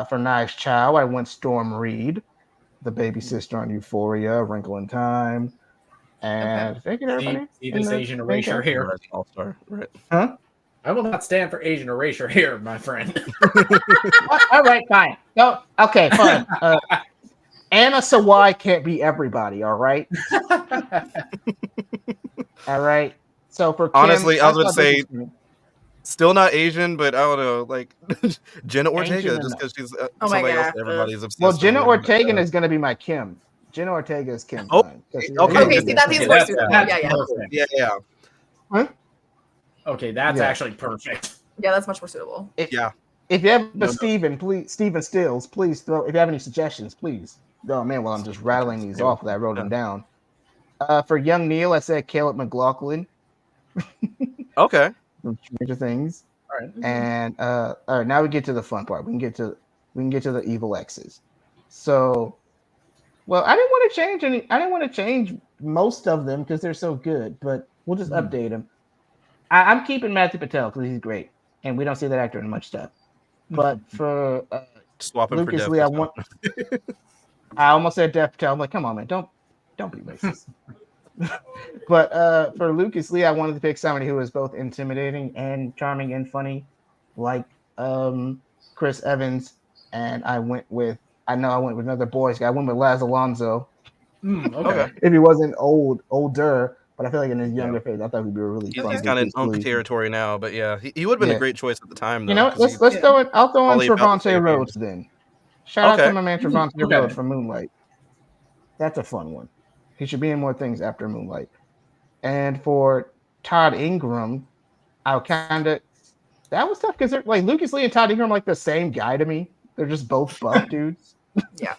For Nice Chow, I went Storm Reed, the baby sister on Euphoria, Wrinkle in Time, and thank you everybody. See this Asian erasure here. All-star, right? Huh? I will not stand for Asian erasure here, my friend. All right, fine. No, okay, fine. Anna Sawai can't be everybody. All right. All right. So for Kim, Honestly, I was going to say, still not Asian, but I don't know, like Jenna Ortega, just because she's somebody else everybody's obsessed with. Well, Jenna Ortega is going to be my Kim. Jenna Ortega is Kim. Oh, okay. See, that is more suitable. Yeah. Huh? Okay, that's actually perfect. Yeah, that's much more suitable. If you have Steven Stills, please throw. If you have any suggestions, please. Oh man, well I'm just rattling these off. I wrote them down. For young Neil, I said Caleb McLaughlin. Okay. From Stranger Things. All right. And all right, now we get to the fun part. We can get to the evil exes. So, well, I didn't want to change any. I didn't want to change most of them because they're so good. But we'll just update them. I'm keeping Matthew Patel because he's great, and we don't see that actor in much stuff. But for Lucas Lee, I almost said Dev Patel. I'm like, come on, man, don't be racist. But for Lucas Lee, I wanted to pick somebody who was both intimidating and charming and funny, like Chris Evans. And I went with another boys guy. I went with Laz Alonso. Okay. If he wasn't older, but I feel like in his younger phase, I thought he'd be really fun. He's kind of in territory now, but yeah, he would have been a great choice at the time. Though, you know, let's throw it. I'll throw in Trevante Rhodes then. Shout out to my man Trevante Rhodes from Moonlight. That's a fun one. He should be in more things after Moonlight. And for Todd Ingram, that was tough because they're like Lucas Lee and Todd Ingram are like the same guy to me. They're just both buff dudes. Yeah,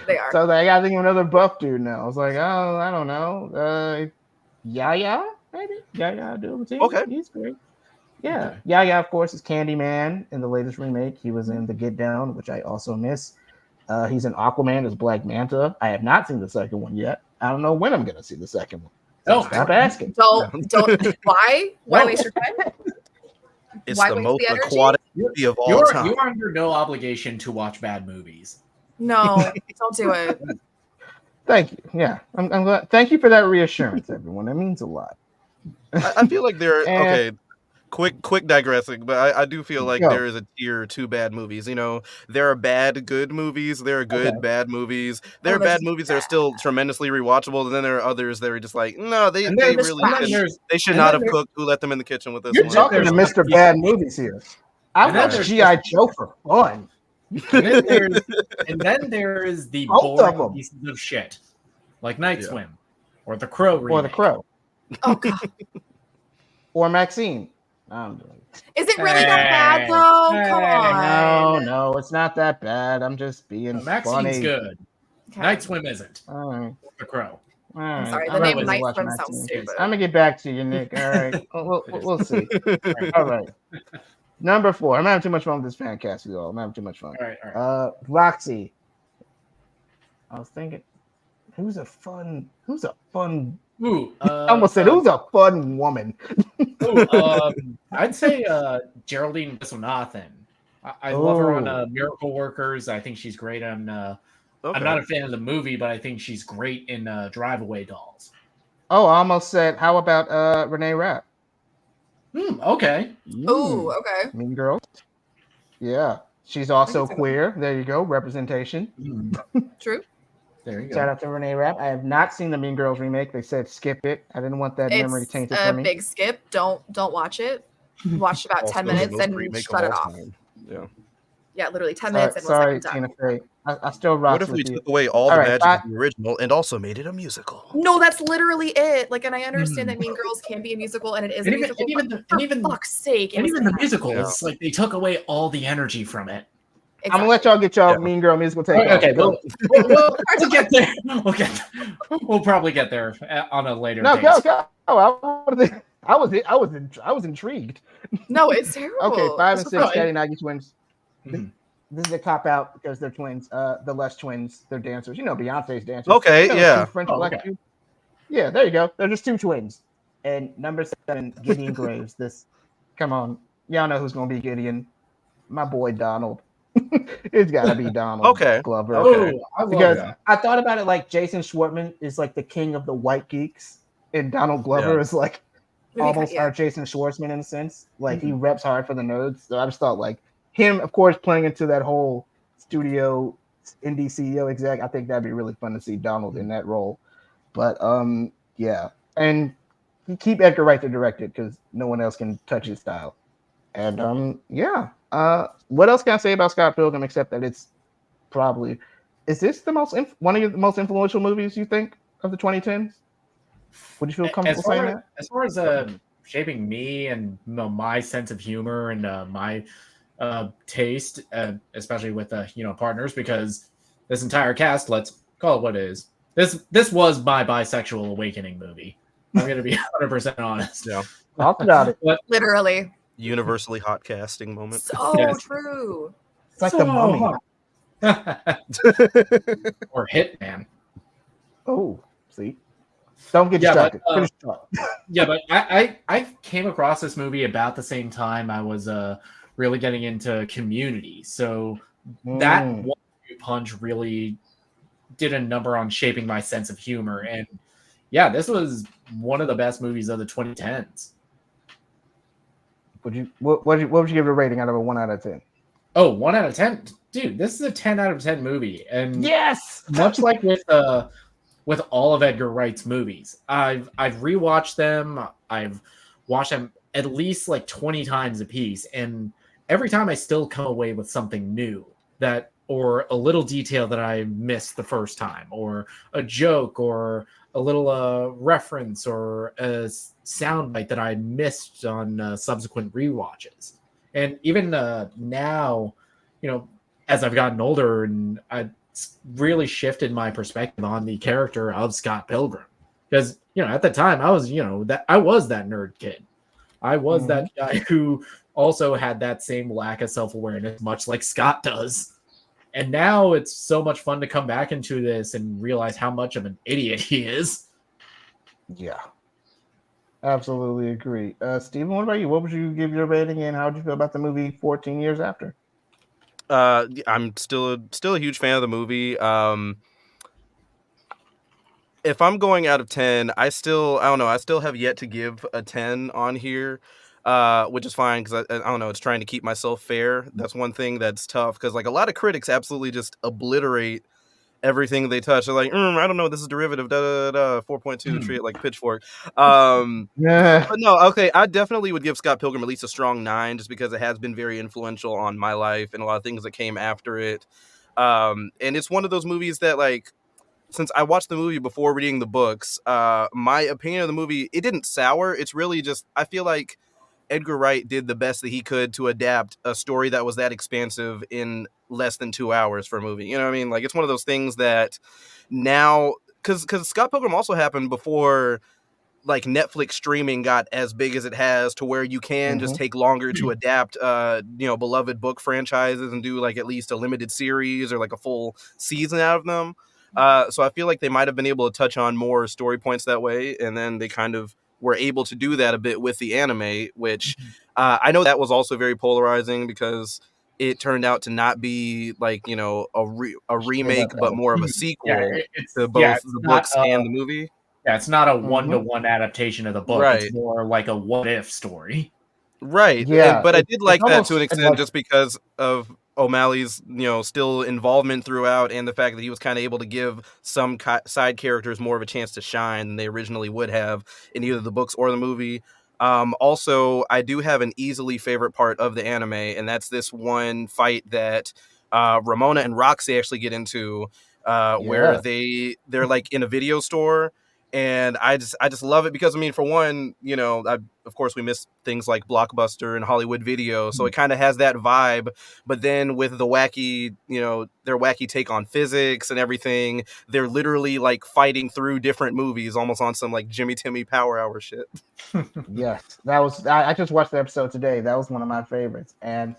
they are. So I was like, I gotta think of another buff dude now. I was like, oh, I don't know. Yaya, maybe? Yaya Abdul-Mateen. Okay. He's great. Yeah. Okay. Yaya, of course, is Candyman in the latest remake. He was in The Get Down, which I also miss. He's in Aquaman as Black Manta. I have not seen the second one yet. I don't know when I'm going to see the second one. So stop asking. Don't. Why? Why waste your time? It's the most aquatic movie of all time. You're under no obligation to watch bad movies. No, don't do it. Thank you. Yeah, I'm glad. Thank you for that reassurance, everyone. That means a lot. I feel like there. Okay, quick digressing, but I do feel like there is a tier to bad movies. You know, there are bad good movies. There are good bad movies. There are bad movies that are still tremendously rewatchable, and then there are others that are just like, no, they should not have cooked. Who let them in the kitchen with this? You're talking to Mr. Bad Movies here. I watched G.I. Joe for fun. And then there is the boring pieces of shit, like Night Swim, or The Crow remake. Or The Crow. Oh God. Or Maxine. Is it really that bad though? Come on. No, it's not that bad. I'm just being Maxine's funny. good. Okay. Night Swim isn't. All right. The Crow. All right. I'm sorry, the name Night Swim sounds stupid. I'm gonna get back to you, Nick. All right. We'll see. All right. Number 4. I'm having too much fun with this fan cast, you all. I'm having too much fun. All right. Roxy. I was thinking, who's a fun Ooh, I almost said who's a fun woman. I'd say Geraldine Viswanathan. I love her on Miracle Workers. I think she's great on I'm not a fan of the movie, but I think she's great in Drive Away Dolls. Oh, I almost said, how about Renee Rapp? Okay. Ooh, okay. Mean Girls. Yeah. She's also queer. There you go. Representation. True. There you go. Shout out to Renee Rapp. I have not seen the Mean Girls remake. They said skip it. I didn't want that memory tainted for me. It's a big skip. Don't watch it. Watch about 10 minutes and shut it off. Yeah. Yeah, literally 10 minutes and was Sorry, like, I'm Tina done. Fey. I still rock What if we with you. took away all All the right, magic of the original and also made it a musical? No, that's literally it. Like, and I understand that Mean Girls can be a musical, and it is a musical. For fuck's sake, and even the musical Yeah. is like they took away all the energy from it. Exactly. I'm gonna let y'all get y'all Yeah. Mean Girl musical take off. Okay, Go. we'll get there. We'll probably get there on a later No, date. go. I was intrigued. No, it's terrible. Okay, 5 and 6, No, Caddy Nagy twins. Mhm. This is a cop out because they're twins. The Les twins, they're dancers. You know, Beyonce's dancers. Okay, You know, yeah. two French Oh, black okay. dudes. Yeah, there you go. They're just two twins. And number 7, Gideon Graves. Come on, y'all know who's gonna be Gideon? My boy Donald. It's gotta be Donald. Okay. Glover. Okay. Oh, I love Because that. I thought about it like Jason Schwartzman is like the king of the white geeks, and Donald Glover Yeah. is like almost Yeah. our Jason Schwartzman in a sense. Like he reps hard for the nerds. So I just thought like him, of course, playing into that whole studio indie CEO exec. I think that'd be really fun to see Donald in that role. But yeah, and keep Edgar Wright to direct it because no one else can touch his style. And yeah. What else can I say about Scott Pilgrim except that it's probably is this the one of the most influential movies you think of the 2010s? Would you feel comfortable saying that? As far as shaping me and my sense of humor and my taste, especially with partners, because this entire cast, let's call it what it is. This was my bisexual awakening movie. I'm gonna be 100% honest. Yeah. Talk about it. But Literally. Universally hot casting moment. So Yes. true. It's like the Mummy. Or Hitman. Oh, see, don't get Yeah, distracted. but, Finish talk. Yeah, but I came across this movie about the same time I was really getting into Community. So that one punch really did a number on shaping my sense of humor. And yeah, this was one of the best movies of the 2010s. What would you give it a rating out of a 1 out of 10? Oh, 1 out of 10. Dude, this is a 10 out of 10 movie. And yes, much like with all of Edgar Wright's movies, I've rewatched them. I've watched them at least like 20 times a piece, and every time I still come away with something new or a little detail that I missed the first time, or a joke, or a little reference, or a soundbite that I missed on subsequent rewatches. And even now, as I've gotten older, and I really shifted my perspective on the character of Scott Pilgrim, because at the time I was I was that nerd kid. I was that guy who also had that same lack of self-awareness, much like Scott does. And now it's so much fun to come back into this and realize how much of an idiot he is. Yeah, absolutely agree. Steven, what about you? What would you give your rating, and how would you feel about the movie 14 years after? I'm still a huge fan of the movie. If I'm going out of 10, I don't know. I still have yet to give a 10 on here, which is fine because I don't know. It's trying to keep myself fair. That's one thing that's tough because like a lot of critics absolutely just obliterate everything they touch. They're like, I don't know, this is derivative, 4.2, treat it like Pitchfork. Yeah. But no, okay, I definitely would give Scott Pilgrim at least a strong 9, just because it has been very influential on my life and a lot of things that came after it. And it's one of those movies that, like, since I watched the movie before reading the books, my opinion of the movie, it didn't sour. It's really just, I feel like Edgar Wright did the best that he could to adapt a story that was that expansive in less than 2 hours for a movie. You know what I mean? Like, it's one of those things that now, because Scott Pilgrim also happened before like Netflix streaming got as big as it has, to where you can just take longer to adapt beloved book franchises and do like at least a limited series or like a full season out of them. So I feel like they might have been able to touch on more story points that way, and then they kind of were able to do that a bit with the anime, which I know that was also very polarizing because it turned out to not be like, a remake, but more of a sequel to both the books and the movie. Yeah, it's not a one-to-one adaptation of the book. Right. It's more like a what-if story. Right. Yeah, But I did like that to an almost extent, like- just because of O'Malley's, still involvement throughout, and the fact that he was kind of able to give some side characters more of a chance to shine than they originally would have in either the books or the movie. Also, I do have an easily favorite part of the anime, and that's this one fight that Ramona and Roxy actually get into, where they're like in a video store. And I just love it because, I mean, for one, you know, of course we miss things like Blockbuster and Hollywood Video, so it kind of has that vibe. But then with the wacky, you know, their wacky take on physics and everything, they're literally like fighting through different movies, almost on some like Jimmy Timmy Power Hour shit. Yes, that was. I just watched the episode today. That was one of my favorites. And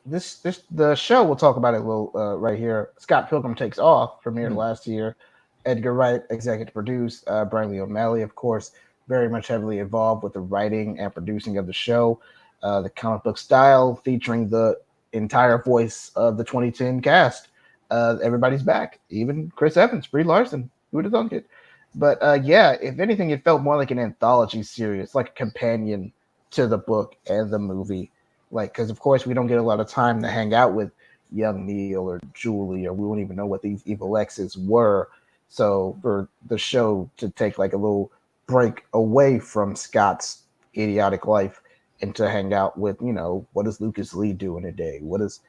the show we'll talk about it a little right here. Scott Pilgrim Takes Off premiered last year. Edgar Wright executive produced. Brian Lee O'Malley, of course, very much heavily involved with the writing and producing of the show. The comic book style featuring the entire voice of the 2010 cast. Everybody's back, even Chris Evans, Brie Larson. Who would have thunk it? But yeah, if anything, it felt more like an anthology series, like a companion to the book and the movie. Like, because of course we don't get a lot of time to hang out with young Neil or Julie, or we won't even know what these evil exes were. So for the show to take like a little break away from Scott's idiotic life and to hang out with, you know, what is Lucas Lee doing today? What is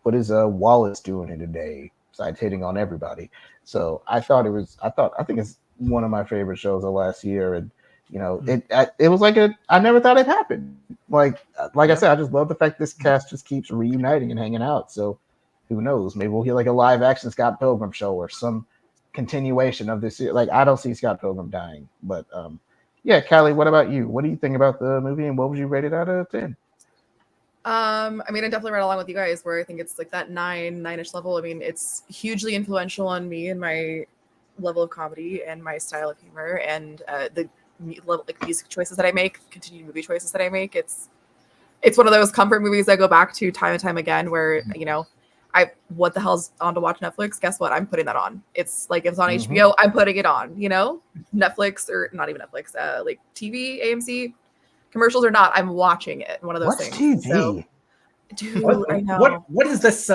Wallace doing in today? Besides hitting on everybody. So I think it's one of my favorite shows of last year. And, you know, it was like I never thought it happened. Like I said, I just love the fact this cast just keeps reuniting and hanging out. So who knows? Maybe we'll get like a live action Scott Pilgrim show or some continuation of this. Like, I don't see Scott Pilgrim dying, but yeah, Ky-Leigh, what about you? What do you think about the movie, and what would you rate it out of 10? I mean, I definitely read along with you guys where I think it's like that 9-ish level. I mean, it's hugely influential on me and my level of comedy and my style of humor and the level, like music choices that I make, continued movie choices that I make. It's one of those comfort movies I go back to time and time again where, you know, what the hell's on to watch Netflix? Guess what? I'm putting that on. It's like if it's on HBO, I'm putting it on, you know? Netflix, or not even Netflix, like TV, AMC, commercials or not, I'm watching it. One of those things. TV? So, dude, I know. What is this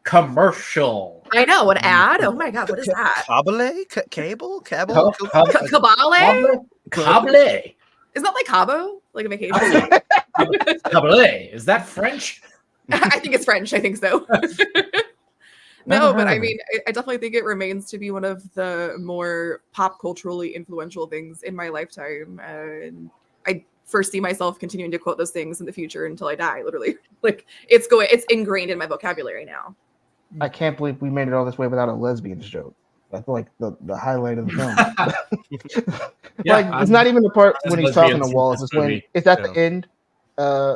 commercial? I know, an ad? Oh my god, what is that? Cable? Cabale? Isn't that like Cabo? Like a vacation? Cabale. Is that French? I think it's French. I think so. No, but I mean, I definitely think it remains to be one of the more pop culturally influential things in my lifetime. And I foresee myself continuing to quote those things in the future until I die, literally. Like it's ingrained in my vocabulary now. I can't believe we made it all this way without a lesbian joke. I feel like the highlight of the film. Yeah, like it's not even the part when he's talking to lesbians Wallace. It's when it's at the end.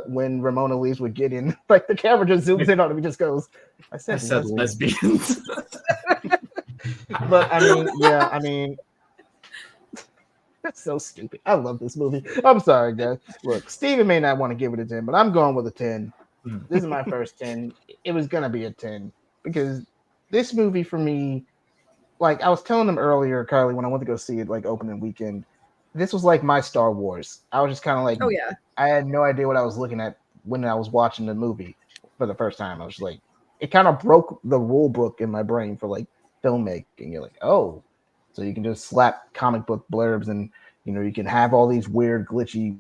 When Ramona leaves with Gideon, like the camera just zooms in on him, he just goes, I said lesbians. But I mean, that's so stupid. I love this movie. I'm sorry, guys. Look, Steven may not want to give it a 10, but I'm going with a 10. This is my first 10. It was gonna be a 10 because this movie for me, like I was telling them earlier, Ky-Leigh, when I went to go see it, like opening weekend, this was like my Star Wars. I was just kind of like, oh yeah, I had no idea what I was looking at when I was watching the movie for the first time. I was like, it kind of broke the rule book in my brain for like filmmaking. You're like, oh, so you can just slap comic book blurbs and, you know, you can have all these weird glitchy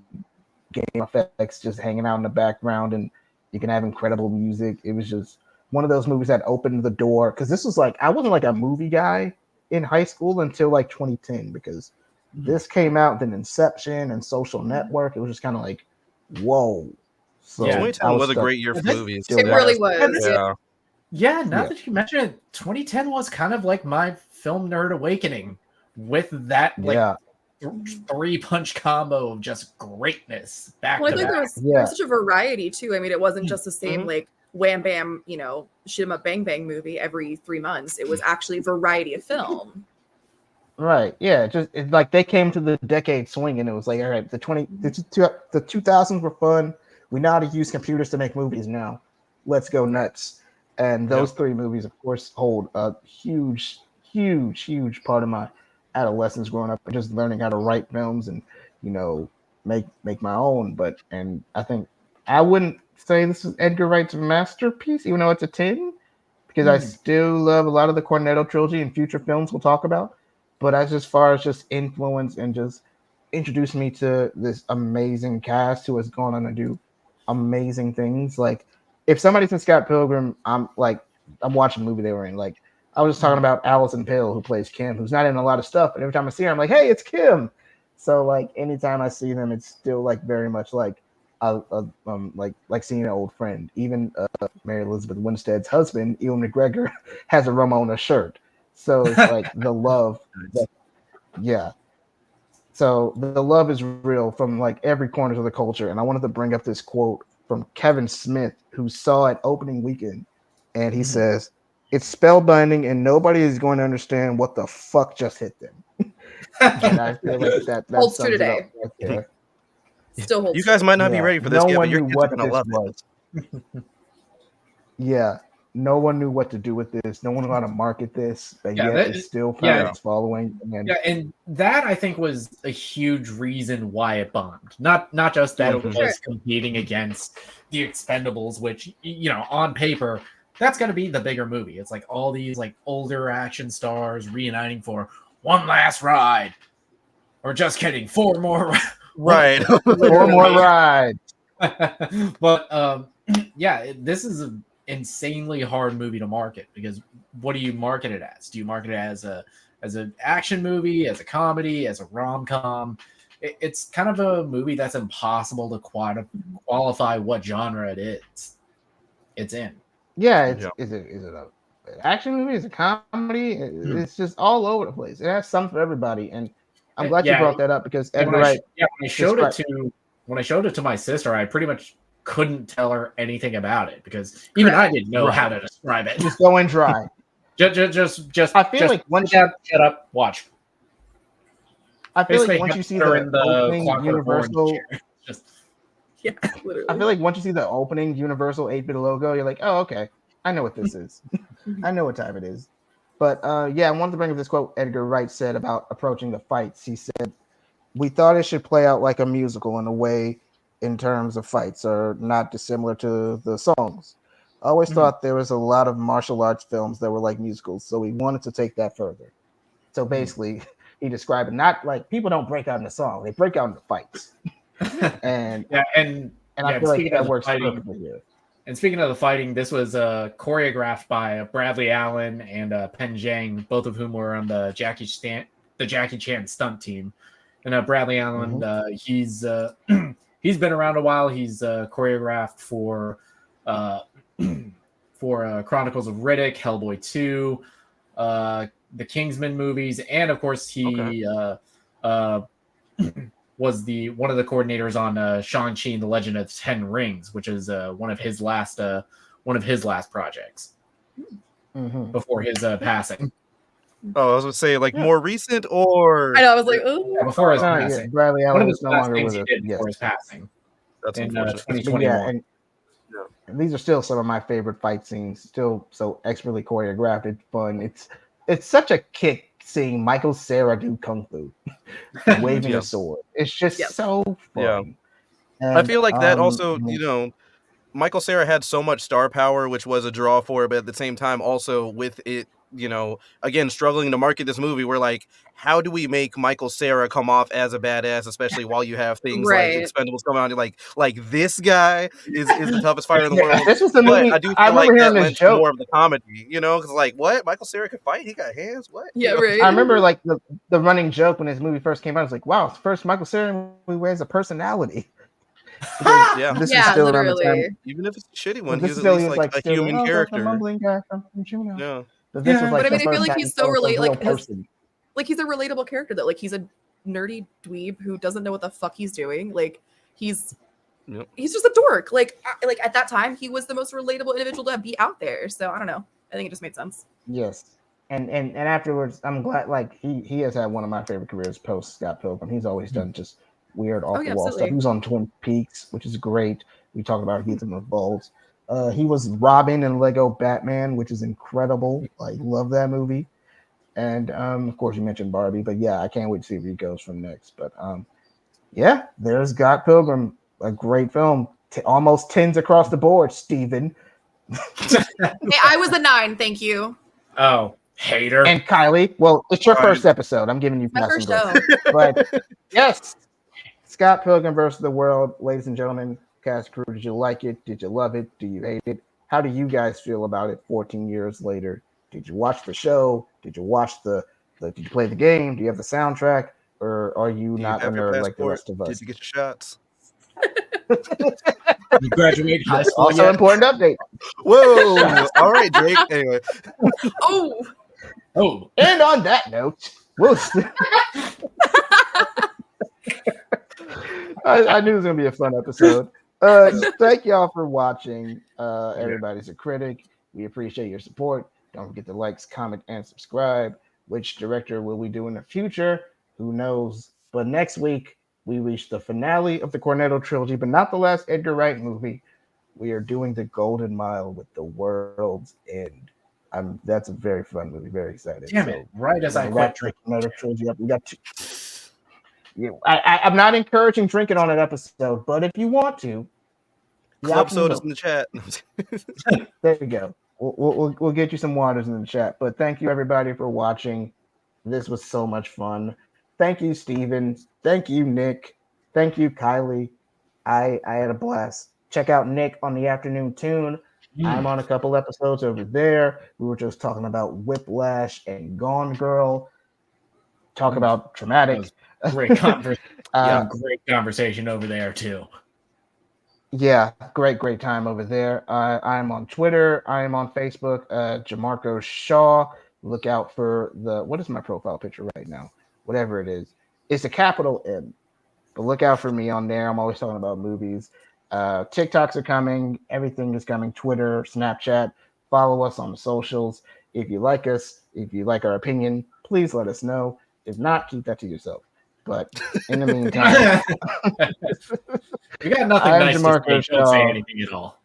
game effects just hanging out in the background and you can have incredible music. It was just one of those movies that opened the door. Cause this was like, I wasn't like a movie guy in high school until like 2010 because this came out, then Inception and Social Network. It was just kind of like, whoa. So 2010 was a great year for movies. It really was. Yeah, now that you mention it, 2010 was kind of like my film nerd awakening with that like 3-punch combo of just greatness back to back. There was such a variety too. I mean, it wasn't just the same like wham bam, you know, shoot 'em up bang bang movie every 3 months. It was actually a variety of film. Right. Yeah. It's like they came to the decade swing and it was like, all right, the 2000s were fun. We know how to use computers to make movies now. Let's go nuts. And those 3 movies, of course, hold a huge part of my adolescence growing up and just learning how to write films and, you know, make my own. And I think I wouldn't say this is Edgar Wright's masterpiece, even though it's a 10, because I still love a lot of the Cornetto trilogy and future films we'll talk about. But as far as just influence and just introduced me to this amazing cast who has gone on to do amazing things. Like, if somebody's in Scott Pilgrim, I'm watching the movie they were in. Like, I was just talking about Allison Pill, who plays Kim, who's not in a lot of stuff, but every time I see her, I'm like, hey, it's Kim. So like anytime I see them, it's still like very much like like seeing an old friend. Even Mary Elizabeth Winstead's husband, Ewan McGregor, has a Ramona shirt. So it's like the love. Yeah. So the love is real from like every corner of the culture. And I wanted to bring up this quote from Kevin Smith, who saw it opening weekend, and he says, "It's spellbinding, and nobody is going to understand what the fuck just hit them." And I feel like that Holds true sums it up today. right there. Still holds You guys true. might not be ready for this No yet, one but your knew kids are what gonna this love was. it. Yeah, no one knew what to do with this. No one knew how to market this, but Yeah, yet it still found its following. And and that I think was a huge reason why it bombed. Not just that it was competing against the Expendables, which, you know, on paper that's going to be the bigger movie. It's like all these like older action stars reuniting for one last ride, or just kidding, four more. Right. four more rides. But yeah, this is an insanely hard movie to market, because what do you market it as? Do you market it as an action movie, as a comedy, as a rom-com? It's kind of a movie that's impossible to qualify what genre it's in. Yeah, is it an action movie? Is it a comedy? It's just all over the place. It has something for everybody, and I'm glad you brought that up, because Edgar Wright. When I showed it to my sister, I pretty much couldn't tell her anything about it, because even I didn't know how to describe it. Just going dry. just I feel like once shut up, watch. I feel Basically, like once you see the opening Universal, literally. I feel like once you see the opening Universal 8-bit logo, you're like, oh, okay, I know what this is. I know what time it is. But yeah, I wanted to bring up this quote Edgar Wright said about approaching the fights. He said, "We thought it should play out like a musical in a way, in terms of fights, are not dissimilar to the songs. I always thought there was a lot of martial arts films that were like musicals, so we wanted to take that further." So basically, he described it not like people don't break out in the song; they break out in the fights. And I feel like that works perfectly here. And speaking of the fighting, this was choreographed by Bradley Allen and Pen Zhang, both of whom were on the Jackie Chan stunt team. And Bradley Allen, he's been around a while. He's choreographed for Chronicles of Riddick, Hellboy 2, the Kingsman movies, and of course he was one of the coordinators on Shang-Chi and the Legend of the Ten Rings, which is one of his last projects before his passing. Oh, I was going to say, like, more recent, or I know, I was like, oh, before his passing. Yeah, Bradley Allen is no longer with us. Before his passing. That's in unfortunate. 2021. And these are still some of my favorite fight scenes. Still so expertly choreographed. It's fun. It's such a kick seeing Michael Cera do kung fu, waving a sword. It's just so fun. Yeah. And, I feel like that also, you know, Michael Cera had so much star power, which was a draw for it, but at the same time, also with it, you know, again, struggling to market this movie, we're like, how do we make Michael Cera come off as a badass, especially while you have things like Expendables come out, like this guy is the toughest fighter in the world. This was the movie. I do feel like that lends more of the comedy, you know, because like, what? Michael Cera could fight? He got hands? What? Yeah, you know? right. I remember like the running joke when this movie first came out. I was like, wow, first Michael Cera movie has a personality. This is still literally. Even if it's a shitty one, he's he's at least like a human character. The mumbling guy from Juno. Yeah. But this was like, but I mean, I feel like he's so relatable. Like he's a relatable character that like he's a nerdy dweeb who doesn't know what the fuck he's doing. Like he's just a dork. Like at that time, he was the most relatable individual to be out there. So I don't know. I think it just made sense. Yes. And afterwards, I'm glad like he has had one of my favorite careers post Scott Pilgrim. He's always done just weird off the wall stuff. He was on Twin Peaks, which is great. We talked about He's in the Bulls. He was Robin in Lego Batman, which is incredible. I love that movie. And of course you mentioned Barbie, but yeah, I can't wait to see where he goes from next. But yeah, there's Scott Pilgrim, a great film. Almost 10s across the board, Steven. Hey, I was a 9, thank you. Oh, hater. And Ky-Leigh, well, it's your first episode. I'm giving you my first show. But yes, Scott Pilgrim versus the World, ladies and gentlemen, cast crew. Did you like it? Did you love it? Do you hate it? How do you guys feel about it 14 years later? Did you watch the show? Did you watch did you play the game? Do you have the soundtrack? Or are you Do not a have your nerd like the passport? rest of us? Did you get your shots? You graduated high school Also, yet? important update. Whoa! All right, Drake. Anyway, Oh, Oh, And on that note, I knew it was gonna be a fun episode. Thank y'all for watching. Everybody's a critic. We appreciate your support. Don't forget to like, comment, and subscribe. Which director will we do in the future? Who knows? But next week we reach the finale of the Cornetto trilogy, but not the last Edgar Wright movie. We are doing The Golden Mile with The World's End. That's a very fun movie. Very excited. damn it! Right as I quit drinking. Cornetto trilogy up. We got two. Yeah, I'm not encouraging drinking on an episode, but if you want to, club sodas in the chat. there you go. We'll get you some waters in the chat. But thank you everybody for watching. This was so much fun. Thank you, Steven. Thank you, Nick. Thank you, Ky-Leigh. I had a blast. Check out Nick on the Afternoon Tune. I'm on a couple episodes over there. We were just talking about Whiplash and Gone Girl. Talk about traumatic. Great conversation. Great conversation over there too. Yeah, great time over there. I'm on Twitter. I am on Facebook. Jamarco Shaw. Look out for what is my profile picture right now? Whatever it is. It's a capital M. But look out for me on there. I'm always talking about movies. TikToks are coming. Everything is coming. Twitter, Snapchat. Follow us on the socials. If you like us, if you like our opinion, please let us know. If not, keep that to yourself. But in the meantime, you got nothing I'm nice Jamarco to say. Don't Shaw. say anything at all.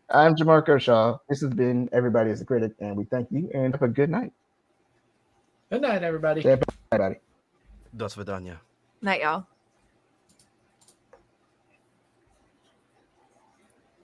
I'm Jamarco Shaw. This has been Everybody is a Critic, and we thank you and have a good night. Good night, everybody. Say bye, everybody. До свидания. night, y'all.